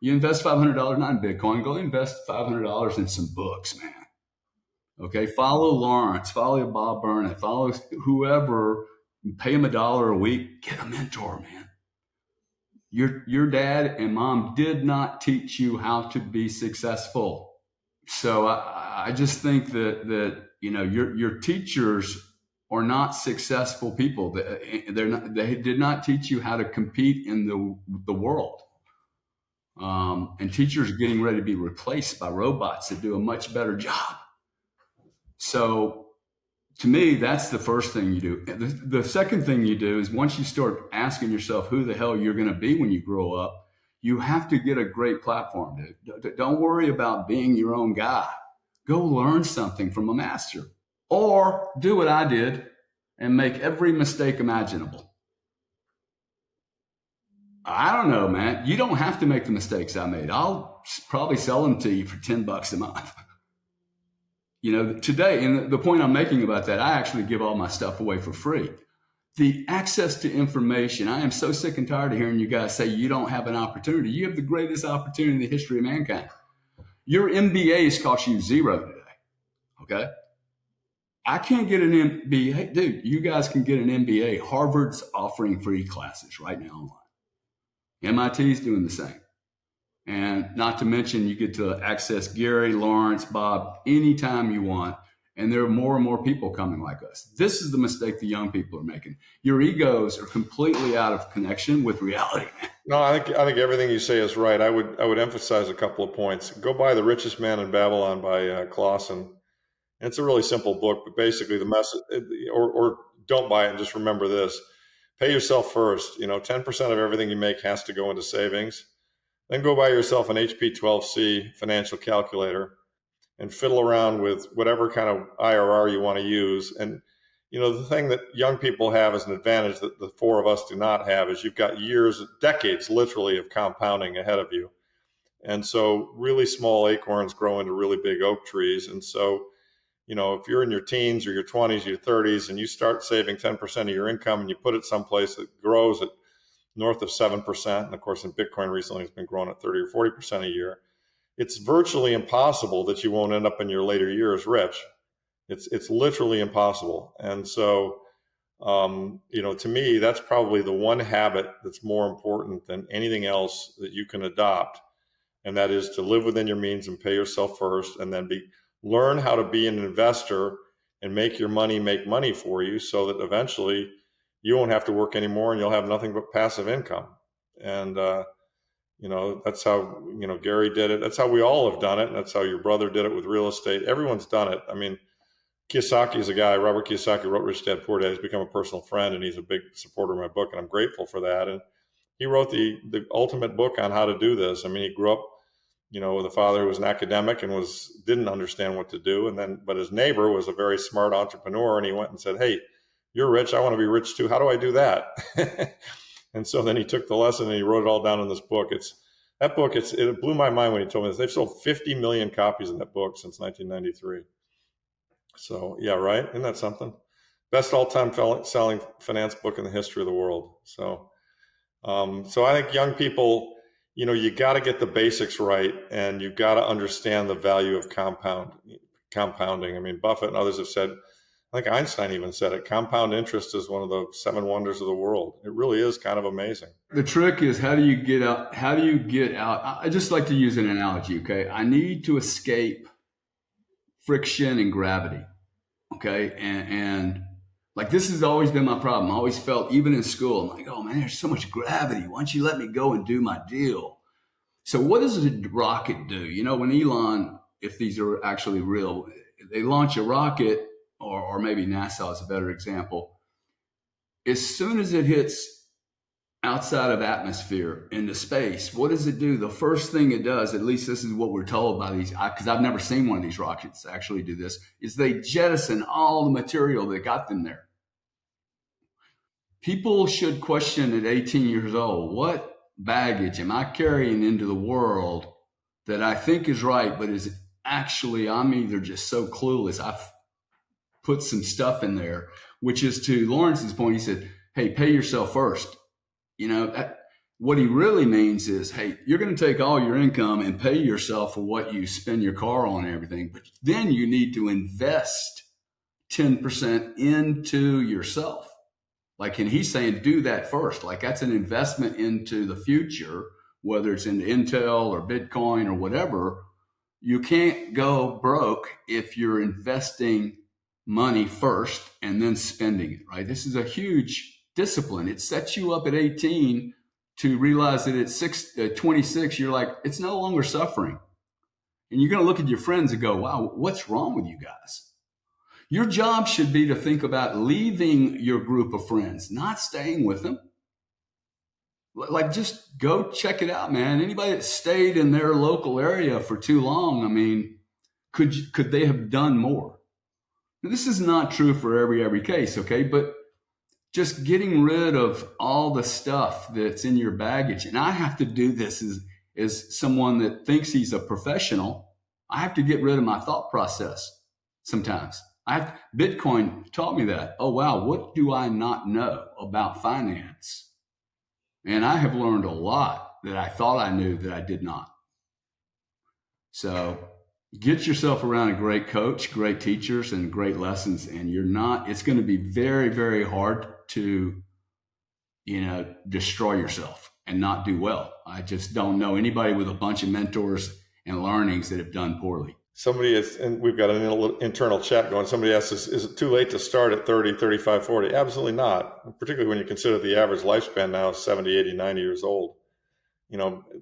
You invest $500 not in Bitcoin, go invest $500 in some books, man. Okay, follow Lawrence, follow Bob Burnett, follow whoever, pay him $1 a week, get a mentor, man. Your dad and mom did not teach you how to be successful. So I just think that your teachers are not successful people. They did not teach you how to compete in the world. And teachers are getting ready to be replaced by robots that do a much better job. So to me, that's the first thing you do. The second thing you do is once you start asking yourself who the hell you're going to be when you grow up, you have to get a great platform, dude. Don't worry about being your own guy. Go learn something from a master, or do what I did and make every mistake imaginable. I don't know, man. You don't have to make the mistakes I made. I'll probably sell them to you for $10 a month. Today, and the point I'm making about that, I actually give all my stuff away for free. The access to information, I am so sick and tired of hearing you guys say you don't have an opportunity. You have the greatest opportunity in the history of mankind. Your MBAs cost you $0 today, okay? I can't get an MBA. Dude, you guys can get an MBA. Harvard's offering free classes right now online. MIT's doing the same. And not to mention, you get to access Gary, Lawrence, Bob, anytime you want. And there are more and more people coming like us. This is the mistake the young people are making. Your egos are completely out of connection with reality. No, I think everything you say is right. I would emphasize a couple of points. Go buy The Richest Man in Babylon by Clausen. It's a really simple book, but basically the message, or don't buy it and just remember this. Pay yourself first. 10% of everything you make has to go into savings. Then go buy yourself an HP 12C financial calculator and fiddle around with whatever kind of IRR you want to use. And, the thing that young people have as an advantage that the four of us do not have is you've got years, decades, literally, of compounding ahead of you. And so really small acorns grow into really big oak trees. And so, if you're in your teens or your 20s, your 30s, and you start saving 10% of your income and you put it someplace that grows at north of 7%, and of course in Bitcoin recently it's been growing at 30 or 40% a year, it's virtually impossible that you won't end up in your later years rich. It's literally impossible. And so, to me, that's probably the one habit that's more important than anything else that you can adopt. And that is to live within your means and pay yourself first, and then learn how to be an investor and make your money make money for you so that eventually you won't have to work anymore and you'll have nothing but passive income. And, That's how, Gary did it. That's how we all have done it. And that's how your brother did it with real estate. Everyone's done it. I mean, Kiyosaki is a guy, Robert Kiyosaki wrote Rich Dad Poor Dad. He's become a personal friend, and he's a big supporter of my book, and I'm grateful for that. And he wrote the ultimate book on how to do this. I mean, he grew up, with a father who was an academic and didn't understand what to do. But his neighbor was a very smart entrepreneur, and he went and said, "Hey, you're rich. I want to be rich too. How do I do that?" And so then he took the lesson and he wrote it all down in this book. It blew my mind when he told me this. They've sold 50 million copies of that book since 1993. So yeah, right. Isn't that something? Best all-time selling finance book in the history of the world. So I think young people, you got to get the basics right, and you've got to understand the value of compounding. I mean, Buffett and others have said, I think Einstein even said it, compound interest is one of the 7 wonders of the world. It really is kind of amazing. The trick is, how do you get out? I just like to use an analogy. Okay. I need to escape friction and gravity. Okay. And like, this has always been my problem. I always felt, even in school, I'm like, oh man, there's so much gravity. Why don't you let me go and do my deal? So what does a rocket do? When Elon, if these are actually real, they launch a rocket, or maybe NASA is a better example. As soon as it hits outside of atmosphere into space, what does it do? The first thing it does, at least this is what we're told by these, because I've never seen one of these rockets actually do this, is they jettison all the material that got them there. People should question at 18 years old, what baggage am I carrying into the world that I think is right, but is actually, I'm either just so clueless, I've put some stuff in there, which is, to Lawrence's point, he said, hey, pay yourself first. What he really means is, hey, you're going to take all your income and pay yourself for what you spend your car on and everything, but then you need to invest 10% into yourself. Like, and he's saying, do that first. Like, that's an investment into the future, whether it's into Intel or Bitcoin or whatever. You can't go broke if you're investing money first and then spending it, right? This is a huge discipline. It sets you up at 18 to realize that at 26, you're like, it's no longer suffering. And you're going to look at your friends and go, wow, what's wrong with you guys? Your job should be to think about leaving your group of friends, not staying with them. Like, just go check it out, man. Anybody that stayed in their local area for too long, I mean, could they have done more? Now, this is not true for every case, okay? But just getting rid of all the stuff that's in your baggage. And I have to do this as someone that thinks he's a professional. I have to get rid of my thought process sometimes. Bitcoin taught me that. Oh, wow, what do I not know about finance? And I have learned a lot that I thought I knew that I did not. So get yourself around a great coach, great teachers, and great lessons. And it's going to be very, very hard to, destroy yourself and not do well. I just don't know anybody with a bunch of mentors and learnings that have done poorly. And we've got an internal chat going. Somebody asks, is it too late to start at 30, 35, 40? Absolutely not. Particularly when you consider the average lifespan now is 70, 80, 90 years old.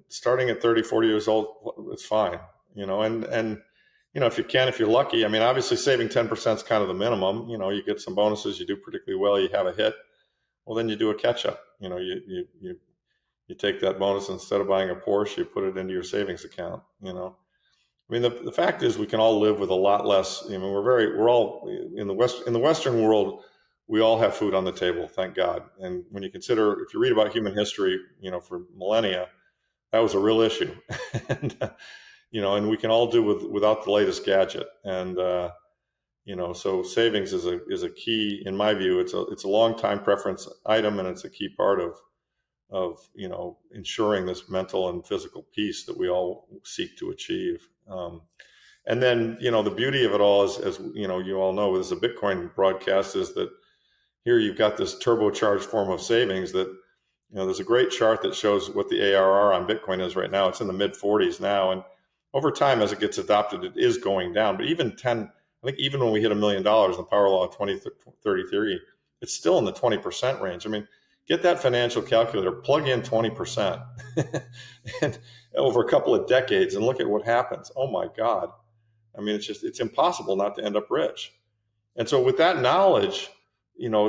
Starting at 30, 40 years old, it's fine. And if you're lucky, I mean, obviously saving 10% is kind of the minimum. You get some bonuses, you do particularly well, you have a hit. Well, then you do a catch up. You take that bonus, instead of buying a Porsche, you put it into your savings account. I mean, the fact is, we can all live with a lot less. I mean, we're all in the Western world, we all have food on the table, thank God. And when you consider, if you read about human history, for millennia, that was a real issue. And we can all do without the latest gadget. And so savings is a key, in my view. It's a long time preference item, and it's a key part of ensuring this mental and physical peace that we all seek to achieve. And then, the beauty of it all is, as you all know, with this Bitcoin broadcast, is that here you've got this turbocharged form of savings that, there's a great chart that shows what the ARR on Bitcoin is right now. It's in the mid 40s now. And over time, as it gets adopted, it is going down. But even when we hit $1 million in the power law of 2033, it's still in the 20% range. I mean, get that financial calculator, plug in 20% and over a couple of decades and look at what happens. Oh my God. I mean, it's impossible not to end up rich. And so with that knowledge,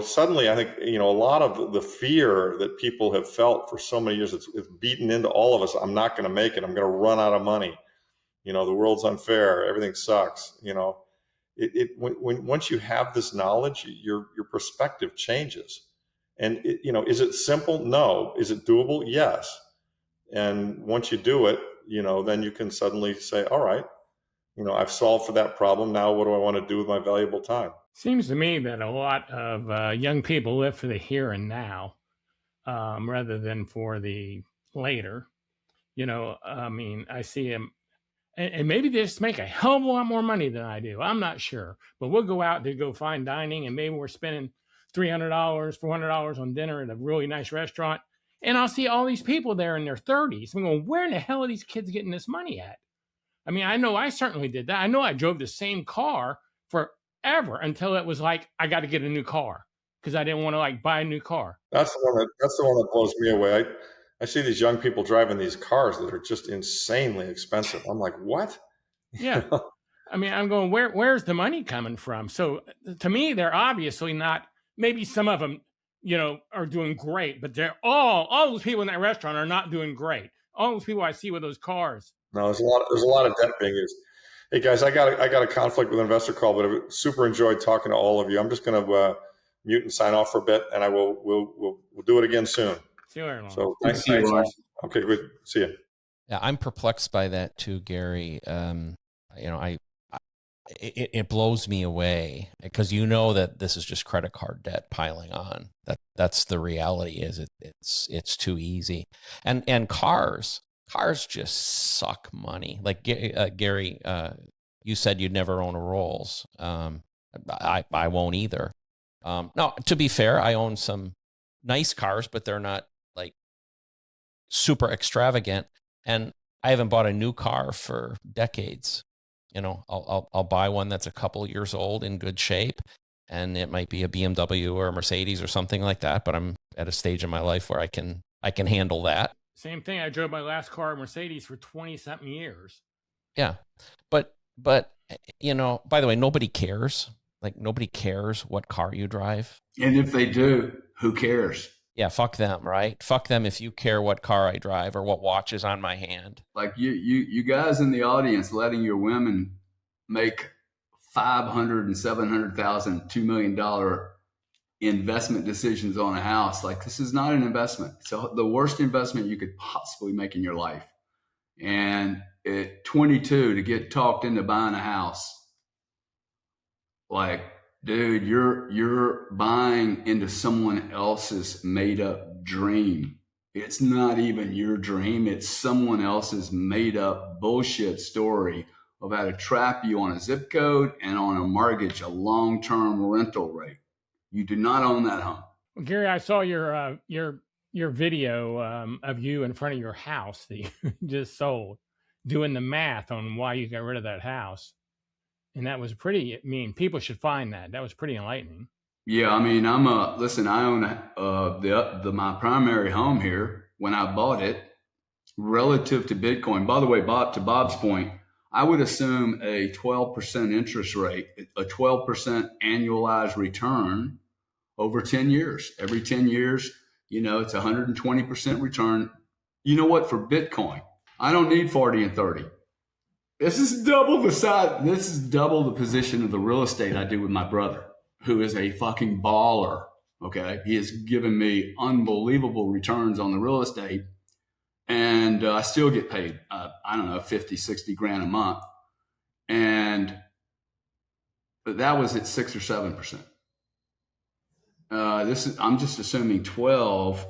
suddenly I think, a lot of the fear that people have felt for so many years, it's beaten into all of us. I'm not going to make it. I'm going to run out of money. The world's unfair. Everything sucks. Once you have this knowledge, your perspective changes. And is it simple? No. Is it doable? Yes. And once you do it, then you can suddenly say, all right, I've solved for that problem. Now what do I want to do with my valuable time? Seems to me that a lot of young people live for the here and now rather than for the later. I mean, I see them, and maybe they just make a hell of a lot more money than I do. I'm not sure. But we'll go out to go fine dining, and maybe we're spending $300, $400 on dinner at a really nice restaurant. And I'll see all these people there in their 30s. I'm going, where in the hell are these kids getting this money at? I mean, I know I certainly did that. I know I drove the same car forever until it was like, I got to get a new car because I didn't want to buy a new car. That's the one that blows me away. I see these young people driving these cars that are just insanely expensive. I'm like, what? Yeah. I mean, I'm going, where's the money coming from? So to me, they're obviously not, maybe some of them, are doing great, but they're all those people in that restaurant are not doing great. All those people I see with those cars. No, there's a lot of debt being used. Hey guys, I got a conflict with an investor call, but I super enjoyed talking to all of you. I'm just going to mute and sign off for a bit, and we'll do it again soon. See you later. So thanks. Okay, good. See you. Yeah, I'm perplexed by that too, Gary. It blows me away because that this is just credit card debt piling on. That's the reality. Is it's too easy, and cars just suck money. Like Gary, you said you'd never own a Rolls. I won't either. No, to be fair, I own some nice cars, but they're not like super extravagant. And I haven't bought a new car for decades. I'll buy one that's a couple years old in good shape, and it might be a BMW or a Mercedes or something like that. But I'm at a stage in my life where I can handle that. Same thing. I drove my last car, Mercedes, for 20-something years. Yeah, but by the way, nobody cares. Like nobody cares what car you drive. And if they do, who cares? Yeah, fuck them, right? Fuck them if you care what car I drive or what watch is on my hand. Like you guys in the audience letting your women make $500,000 and $700,000, $2 million investment decisions on a house. Like, this is not an investment. So the worst investment you could possibly make in your life. And at 22 to get talked into buying a house, like, dude, you're buying into someone else's made up dream. It's not even your dream. It's someone else's made up bullshit story of how to trap you on a zip code and on a mortgage, a long-term rental rate. You do not own that home. Well, Gary, I saw your video of you in front of your house that you just sold, doing the math on why you got rid of that house. And that was people should find that. That was pretty enlightening. Yeah, I mean, I own my primary home here when I bought it relative to Bitcoin. By the way, Bob, to Bob's point, I would assume a 12% interest rate, a 12% annualized return over 10 years. Every 10 years, it's 120% return. You know what? For Bitcoin, I don't need 40 and 30. This is double the size. This is double the position of the real estate I do with my brother, who is a fucking baller. Okay. He has given me unbelievable returns on the real estate. And I still get paid, I don't know, 50, 60 grand a month. But that was at 6 or 7%. I'm just assuming 12.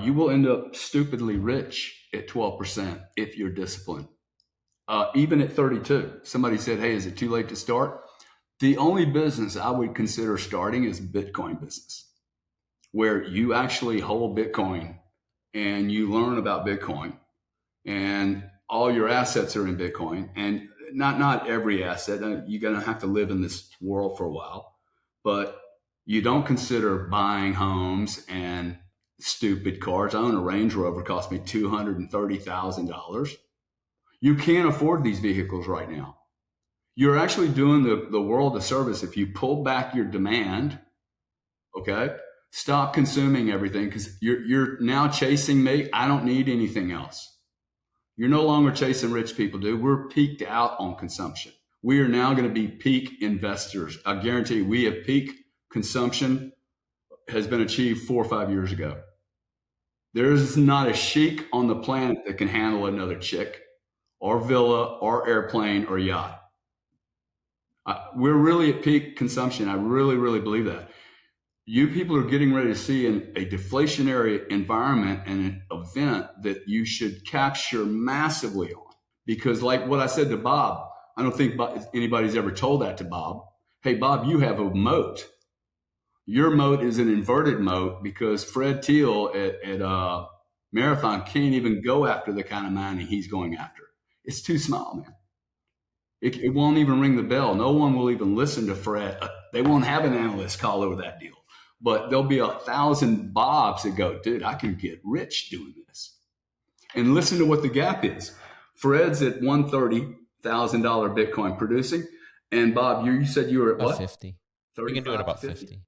You will end up stupidly rich at 12% if you're disciplined. Even at 32, somebody said, hey, is it too late to start? The only business I would consider starting is Bitcoin business, where you actually hold Bitcoin and you learn about Bitcoin and all your assets are in Bitcoin, and not every asset. You're going to have to live in this world for a while, but you don't consider buying homes and stupid cars. I own a Range Rover, cost me $230,000. You can't afford these vehicles right now. You're actually doing the world a service if you pull back your demand. Okay, stop consuming everything, because you're now chasing me. I don't need anything else. You're no longer chasing rich people, dude. We're peaked out on consumption. We are now going to be peak investors. I guarantee we have peak consumption has been achieved 4 or 5 years ago. There's not a sheik on the planet that can handle another chick or villa or airplane or yacht. We're really at peak consumption. I really, really believe that. You people are getting ready to see a deflationary environment and an event that you should capture massively on. Because like what I said to Bob, I don't think anybody's ever told that to Bob. Hey, Bob, you have a moat. Your moat is an inverted moat because Fred Thiel at Marathon can't even go after the kind of money he's going after. It's too small, man. It won't even ring the bell. No one will even listen to Fred. They won't have an analyst call over that deal. But there'll be 1,000 Bobs that go, dude, I can get rich doing this. And listen to what the gap is. Fred's at $130,000 Bitcoin producing. And Bob, you said you were at about what? 50. We can do it about 50.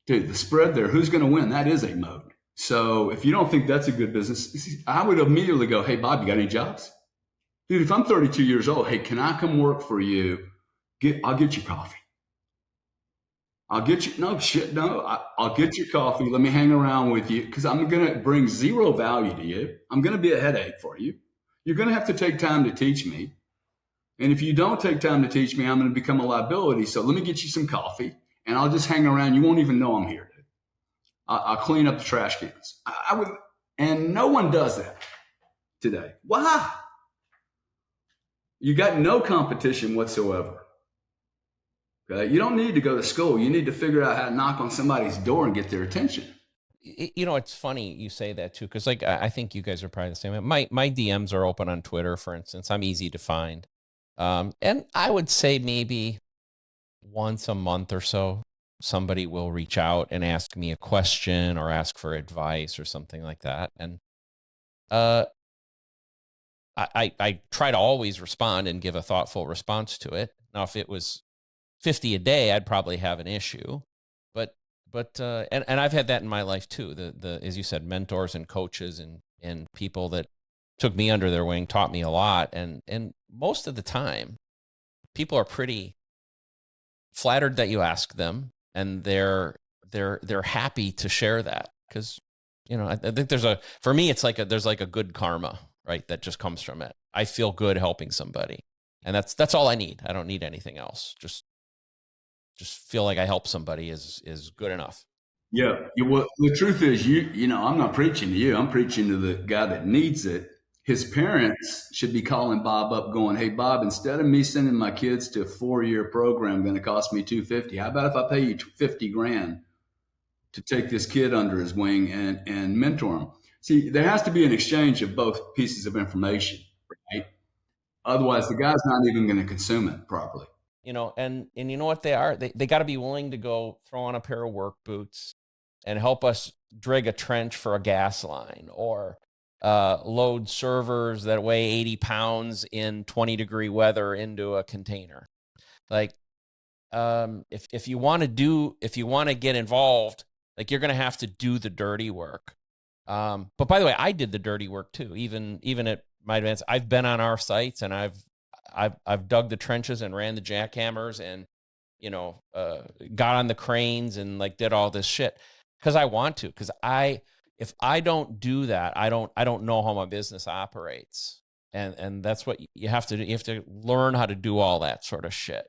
Dude, the spread there, who's going to win? That is a moat. So if you don't think that's a good business, I would immediately go, hey, Bob, you got any jobs? Dude, if I'm 32 years old, hey, can I come work for you? I'll get you coffee. I'll get you, I'll get you coffee. Let me hang around with you because I'm going to bring zero value to you. I'm going to be a headache for you. You're going to have to take time to teach me. And if you don't take time to teach me, I'm going to become a liability. So let me get you some coffee and I'll just hang around. You won't even know I'm here. Dude. I'll clean up the trash cans. I would, and no one does that today. Why? You got no competition whatsoever. Okay? You don't need to go to school. You need to figure out how to knock on somebody's door and get their attention. You know, it's funny you say that too, because like I think you guys are probably the same. My DMs are open on Twitter, for instance. I'm easy to find, and I would say maybe once a month or so, somebody will reach out and ask me a question or ask for advice or something like that, and I try to always respond and give a thoughtful response to it. Now, if it was 50 a day, I'd probably have an issue, but I've had that in my life too. The as you said, mentors and coaches and people that took me under their wing, taught me a lot, and most of the time, people are pretty flattered that you ask them, and they're happy to share that because I think for me it's there's a good karma, right, that just comes from it. I feel good helping somebody, and that's all I need. I don't need anything else. Just feel like I help somebody is good enough. Yeah. Well, the truth is, I'm not preaching to you. I'm preaching to the guy that needs it. His parents should be calling Bob up going, hey, Bob, instead of me sending my kids to a 4-year program going to cost me $250, how about if I pay you $50,000 to take this kid under his wing and mentor him? See, there has to be an exchange of both pieces of information, right? Otherwise, the guy's not even going to consume it properly. And you know what they are? They got to be willing to go throw on a pair of work boots and help us dig a trench for a gas line or load servers that weigh 80 pounds in 20-degree weather into a container. Like, if you want to get involved, like you're going to have to do the dirty work. But by the way, I did the dirty work too. Even at my advance, I've been on our sites and I've dug the trenches and ran the jackhammers and, got on the cranes and like did all this shit because I want to, because if I don't do that, I don't know how my business operates. And that's what you have to do. You have to learn how to do all that sort of shit.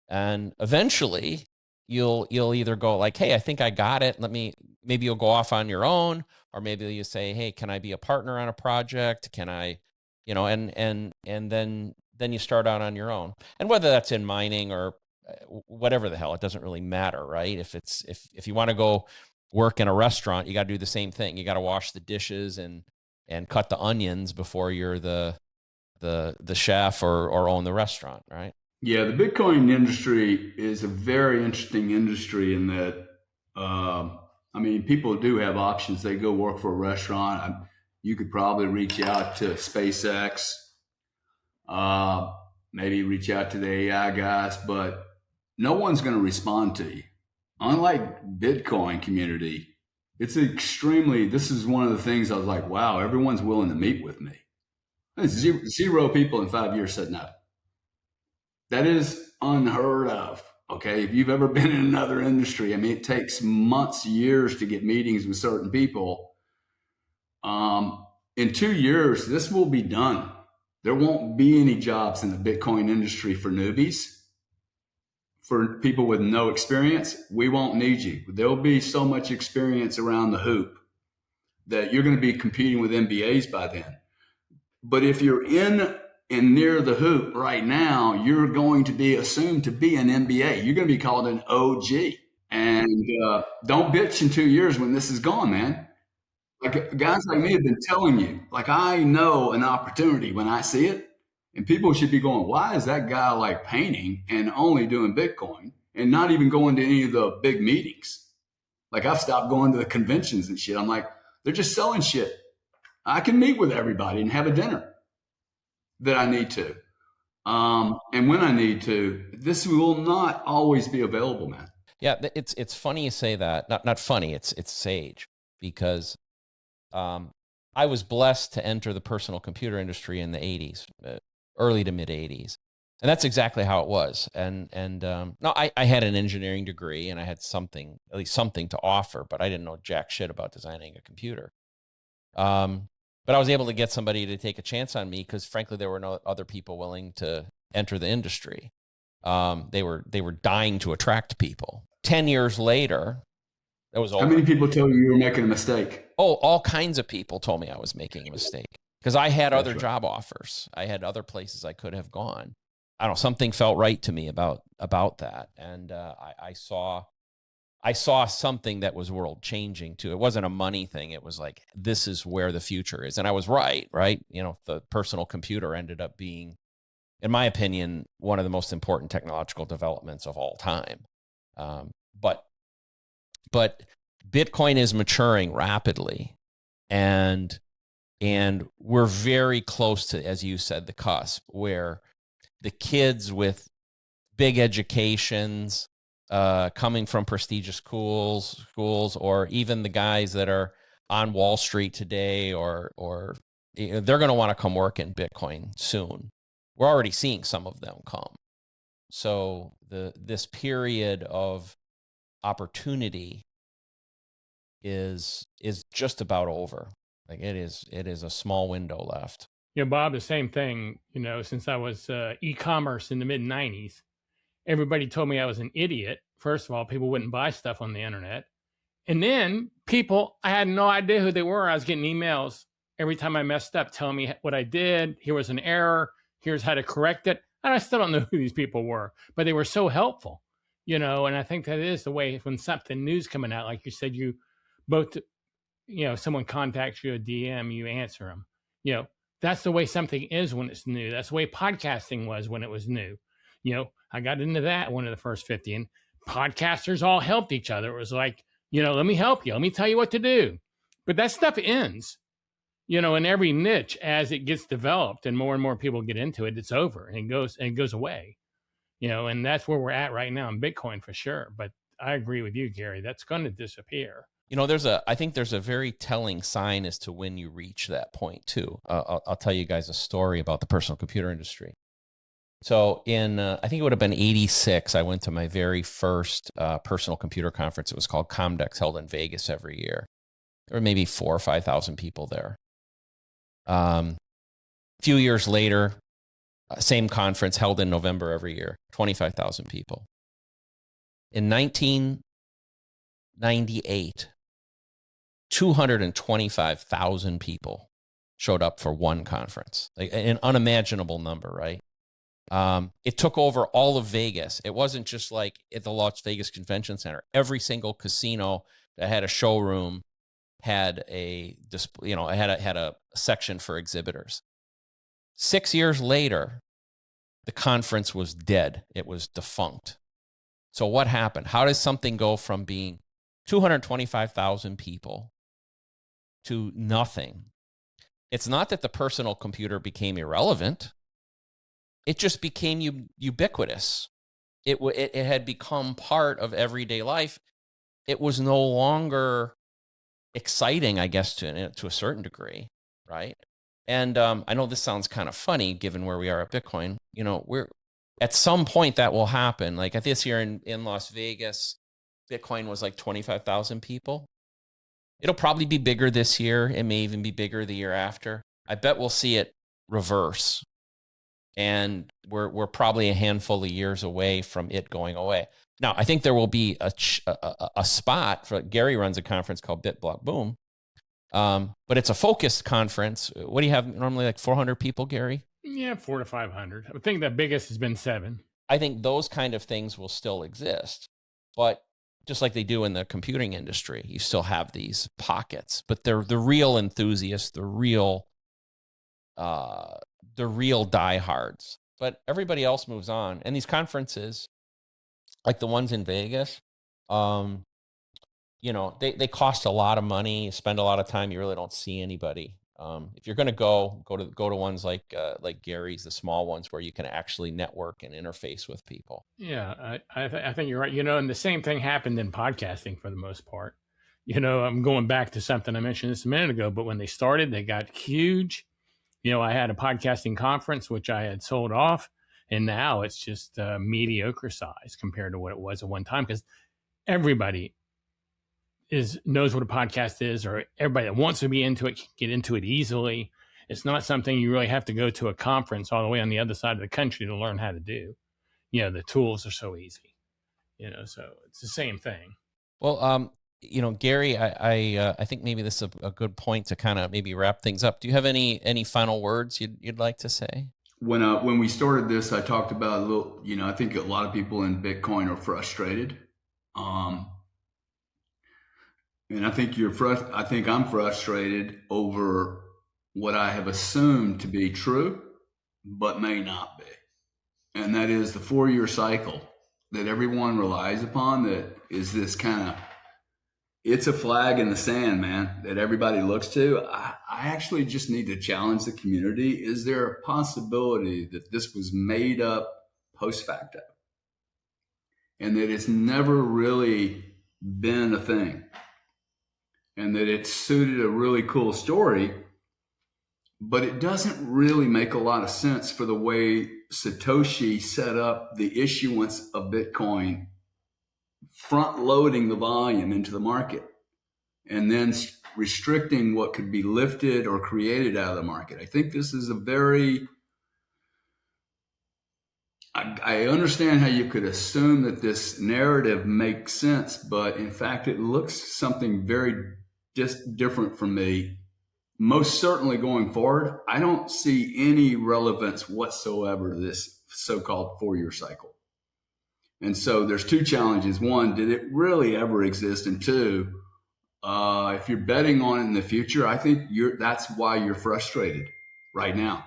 And eventually you'll either go like, hey, I think I got it. Maybe you'll go off on your own, or maybe you say, hey, can I be a partner on a project? Can I, and then you start out on your own. And whether that's in mining or whatever the hell, it doesn't really matter, right? If you want to go work in a restaurant, you got to do the same thing. You got to wash the dishes and cut the onions before you're the chef or own the restaurant, right? Yeah, the Bitcoin industry is a very interesting industry in that I mean, people do have options. They go work for a restaurant. You could probably reach out to SpaceX, maybe reach out to the AI guys, but no one's going to respond to you. Unlike Bitcoin community, this is one of the things I was like, wow, everyone's willing to meet with me. Zero people in 5 years said no. That is unheard of. Okay. If you've ever been in another industry, I mean, it takes months, years to get meetings with certain people. In 2 years, this will be done. There won't be any jobs in the Bitcoin industry for newbies. For people with no experience, we won't need you. There'll be so much experience around the hoop that you're going to be competing with MBAs by then. But if you're in and near the hoop right now, you're going to be assumed to be an MBA. You're going to be called an OG. And don't bitch in 2 years when this is gone, man. Like guys like me have been telling you, like I know an opportunity when I see it. And people should be going, why is that guy like painting and only doing Bitcoin and not even going to any of the big meetings? Like I've stopped going to the conventions and shit. I'm like, they're just selling shit. I can meet with everybody and have a dinner that I need to. And when I need to, this will not always be available, man. Yeah, it's funny you say that. Not funny, it's sage, because I was blessed to enter the personal computer industry in the 80s, early to mid 80s. And that's exactly how it was. And no, I had an engineering degree and I had at least something to offer, but I didn't know jack shit about designing a computer. But I was able to get somebody to take a chance on me because frankly, there were no other people willing to enter the industry. They were dying to attract people. 10 years later, that was over. How many people told you were making a mistake? Oh, all kinds of people told me I was making a mistake because I had other right. job offers. I had other places I could have gone. I don't know, something felt right to me about that. And I saw something that was world changing too. It wasn't a money thing. It was like, this is where the future is. And I was right? You know, the personal computer ended up being, in my opinion, one of the most important technological developments of all time. But Bitcoin is maturing rapidly, and we're very close to, as you said, the cusp where the kids with big educations, coming from prestigious schools, or even the guys that are on Wall Street today, or they're going to want to come work in Bitcoin soon. We're already seeing some of them come. So this period of opportunity is just about over. Like it is a small window left. Yeah, Bob, the same thing, you know, since I was e-commerce in the mid 90s, everybody told me I was an idiot. First of all, people wouldn't buy stuff on the internet. And then I had no idea who they were. I was getting emails every time I messed up telling me what I did. Here was an error. Here's how to correct it. And I still don't know who these people were, but they were so helpful, you know, and I think that is the way when something new's coming out, like you said, you both, you know, someone contacts you, a DM, you answer them, you know, that's the way something is when it's new. That's the way podcasting was when it was new. You know, I got into that one of the first 50, and podcasters all helped each other. It was like, you know, let me help you. Let me tell you what to do. But that stuff ends, you know, in every niche as it gets developed and more people get into it, it's over and it goes away, you know, and that's where we're at right now in Bitcoin for sure. But I agree with you, Gary, that's going to disappear. You know, I think there's a very telling sign as to when you reach that point too. I'll tell you guys a story about the personal computer industry. So in, I think it would have been 86, I went to my very first personal computer conference. It was called Comdex, held in Vegas every year. There were maybe 4,000 or 5,000 people there. A few years later, same conference held in November every year, 25,000 people. In 1998, 225,000 people showed up for one conference, like an unimaginable number, right? It took over all of Vegas. It wasn't just like at the Las Vegas Convention Center. Every single casino that had a showroom had a display, you know, had a section for exhibitors. 6 years later, the conference was dead. It was defunct. So what happened? How does something go from being 225,000 people to nothing. It's not that the personal computer became irrelevant. It just became ubiquitous. It had become part of everyday life. It was no longer exciting, I guess, to a certain degree, right? And I know this sounds kind of funny given where we are at Bitcoin. We're at some point that will happen. Like at this year in Las Vegas, Bitcoin was like 25,000 people. It'll probably be bigger this year. It may even be bigger the year after. I bet we'll see it reverse. And we're probably a handful of years away from it going away. Now, I think there will be a spot for Gary runs a conference called BitBlock Boom. But it's a focused conference. What do you have normally, like 400 people, Gary? Yeah, 400 to 500. I think the biggest has been 7. I think those kind of things will still exist, but just like they do in the computing industry, you still have these pockets, but they're the real enthusiasts, the real diehards. But everybody else moves on, and these conferences, like the ones in Vegas, they cost a lot of money. You spend a lot of time. You really don't see anybody. If you're going to go to ones like Gary's, the small ones where you can actually network and interface with people. Yeah, I think you're right. And the same thing happened in podcasting for the most part. I'm going back to something I mentioned this a minute ago, but when they started, they got huge. I had a podcasting conference, which I had sold off, and now it's just mediocre size compared to what it was at one time, because everybody knows what a podcast is, or everybody that wants to be into it can get into it easily. It's not something you really have to go to a conference all the way on the other side of the country to learn how to do. The tools are so easy, so it's the same thing. Well, Gary, I think maybe this is a good point to kind of maybe wrap things up. Do you have any final words you'd like to say? When we started this, I talked about a little, I think a lot of people in Bitcoin are frustrated. And I think I'm frustrated over what I have assumed to be true, but may not be. And that is the 4-year cycle that everyone relies upon, that is this kind of, it's a flag in the sand, man, that everybody looks to. I actually just need to challenge the community. Is there a possibility that this was made up post facto and that it's never really been a thing? And that it suited a really cool story, but it doesn't really make a lot of sense for the way Satoshi set up the issuance of Bitcoin, front loading the volume into the market, and then restricting what could be lifted or created out of the market. I think this is I understand how you could assume that this narrative makes sense, but in fact, it looks something very just different from me. Most certainly going forward, I don't see any relevance whatsoever to this so-called 4-year cycle. And so there's 2 challenges. 1, did it really ever exist? And 2, if you're betting on it in the future, I think that's why you're frustrated right now,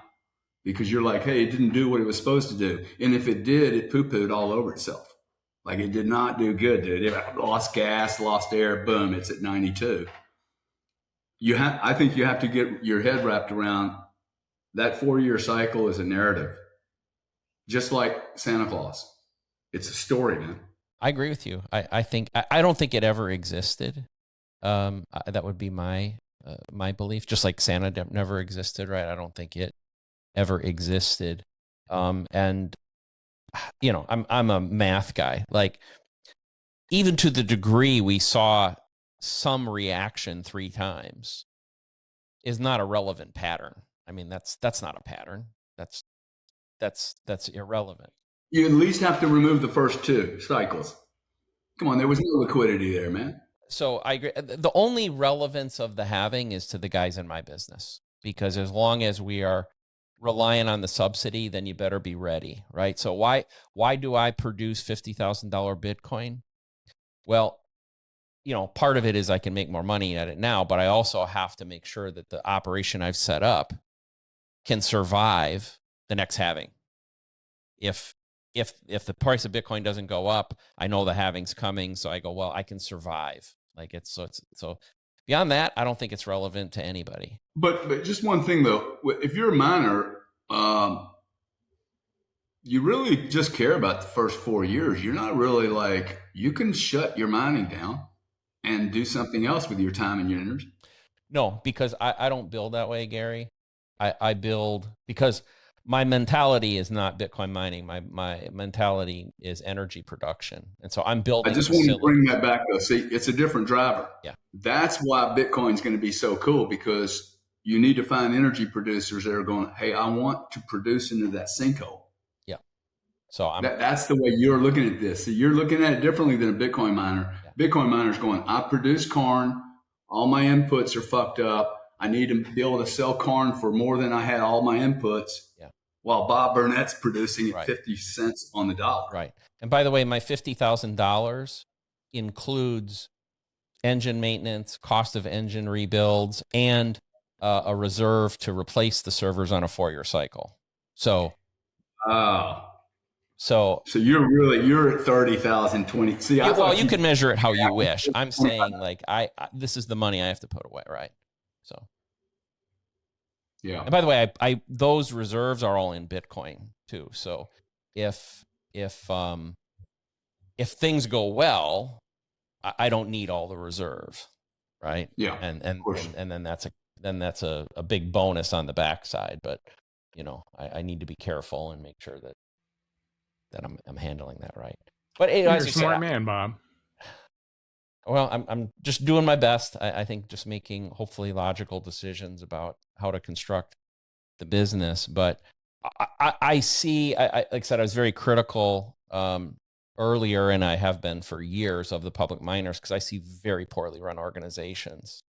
because you're like, hey, it didn't do what it was supposed to do. And if it did, it poo-pooed all over itself. Like, it did not do good, dude. It lost gas, lost air, boom, it's at 92. I think you have to get your head wrapped around that 4-year cycle is a narrative, just like Santa Claus. It's a story, man. I agree with you. I don't think it ever existed. That would be my belief. Just like Santa never existed, right? I don't think it ever existed. And I'm a math guy. Like, even to the degree we saw some reaction 3 times is not a relevant pattern. I mean, that's not a pattern. That's irrelevant. You at least have to remove the first 2 cycles. Come on, there was no liquidity there, man. So I agree. The only relevance of the halving is to the guys in my business, because as long as we are relying on the subsidy, then you better be ready, right? So why do I produce $50,000 Bitcoin? Well, part of it is I can make more money at it now, but I also have to make sure that the operation I've set up can survive the next halving. If the price of Bitcoin doesn't go up, I know the halving's coming, so I go, well, I can survive. Like so beyond that, I don't think it's relevant to anybody. But just one thing though, if you're a miner, you really just care about the first 4 years. You're not really like, you can shut your mining down and do something else with your time and your energy. No, because I don't build that way, Gary. I build because my mentality is not Bitcoin mining. My mentality is energy production. And so I'm building. I just want to bring that back though. See, it's a different driver. Yeah. That's why Bitcoin's going to be so cool, because you need to find energy producers that are going, hey, I want to produce into that sinkhole. Yeah. So that's the way you're looking at this. So you're looking at it differently than a Bitcoin miner. Yeah. Bitcoin miner's going, I produce corn. All my inputs are fucked up. I need to be able to sell corn for more than I had all my inputs. Yeah. While Bob Burnett's producing at 50 cents on the dollar. Right. And by the way, my $50,000 includes engine maintenance, cost of engine rebuilds, and a reserve to replace the servers on a 4-year cycle. So, so you're at 30,000, 20. See, well, you can measure it how you wish. I'm saying like this is the money I have to put away, right? So, yeah. And by the way, I those reserves are all in Bitcoin too. So if things go well, I don't need all the reserves, right? Yeah. And then that's a big bonus on the backside. But you know, I need to be careful and make sure that I'm handling that right. But you're a smart man, Bob. Well, I'm just doing my best. I think just making hopefully logical decisions about how to construct the business. But I see, like I said, I was very critical earlier, and I have been for years, of the public miners, because I see very poorly run organizations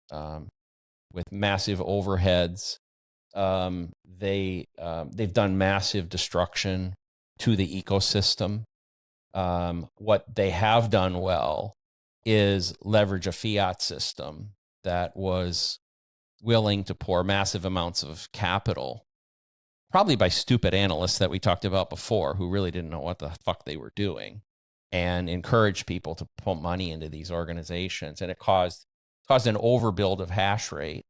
with massive overheads. They've done massive destruction to the ecosystem. What they have done well is leverage a fiat system that was willing to pour massive amounts of capital, probably by stupid analysts that we talked about before, who really didn't know what the fuck they were doing, and encourage people to pump money into these organizations. And it caused an overbuild of hash rate.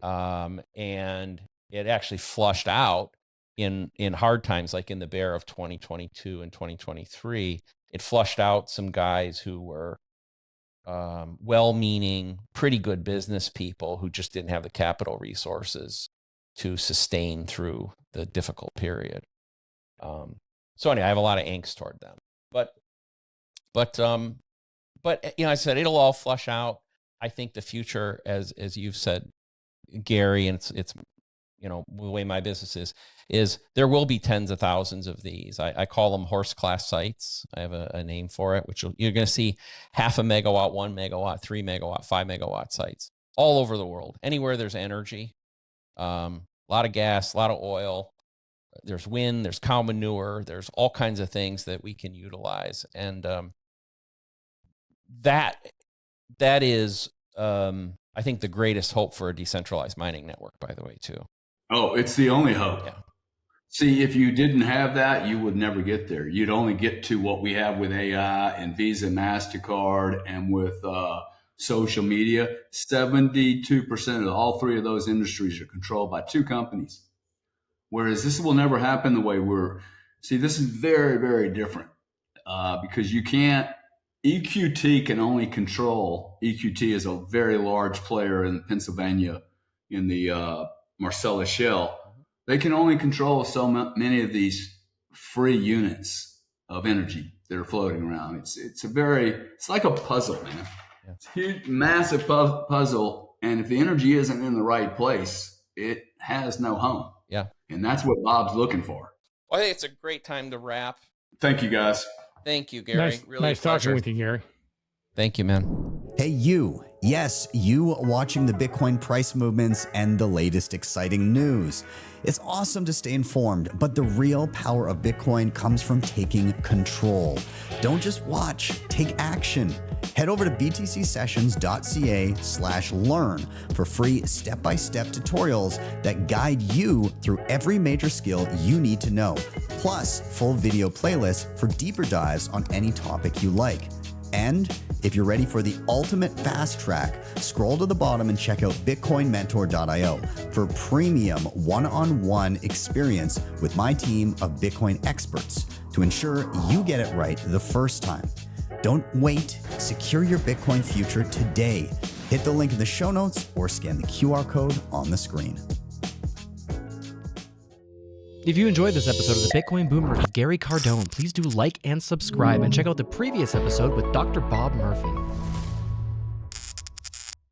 And it actually flushed out in hard times, like in the bear of 2022 and 2023. It flushed out some guys who were well-meaning, pretty good business people who just didn't have the capital resources to sustain through the difficult period. So anyway, I have a lot of angst toward them. But you know, I said it'll all flush out. I think the future, as you've said, Gary, and it's you know, the way my business is there will be tens of thousands of these. I call them horse class sites. I have a name for it, which you're going to see 0.5 megawatt, 1 megawatt, 3 megawatt, 5 megawatt sites all over the world. Anywhere there's energy, a lot of gas, a lot of oil, there's wind, there's cow manure, there's all kinds of things that we can utilize. And that is, I think, the greatest hope for a decentralized mining network, by the way, too. Oh, it's the only hope. Yeah. See, if you didn't have that, you would never get there. You'd only get to what we have with AI and Visa, MasterCard, and with social media. 72% of all three of those industries are controlled by two companies. Whereas this will never happen the way see, this is very, very different because you can't, EQT can only control, EQT is a very large player in Pennsylvania in the Marcellus Shale. They can only control so many of these free units of energy that are floating around. It's like a puzzle, man. Yeah. It's a huge, massive puzzle. And if the energy isn't in the right place, it has no home. Yeah. And that's what Bob's looking for. Well, I think it's a great time to wrap. Thank you, guys. Thank you, Gary. Nice talking with you, Gary. Thank you, man. Hey, you. Yes, you watching the Bitcoin price movements and the latest exciting news. It's awesome to stay informed, but the real power of Bitcoin comes from taking control. Don't just watch, take action. Head over to btcsessions.ca/learn for free step-by-step tutorials that guide you through every major skill you need to know, plus full video playlists for deeper dives on any topic you like. And if you're ready for the ultimate fast track, scroll to the bottom and check out bitcoinmentor.io for premium one-on-one experience with my team of Bitcoin experts to ensure you get it right the first time. Don't wait. Secure your Bitcoin future today. Hit the link in the show notes or scan the QR code on the screen. If you enjoyed this episode of the Bitcoin Boomers with Gary Cardone, please do like and subscribe and check out the previous episode with Dr. Bob Murphy.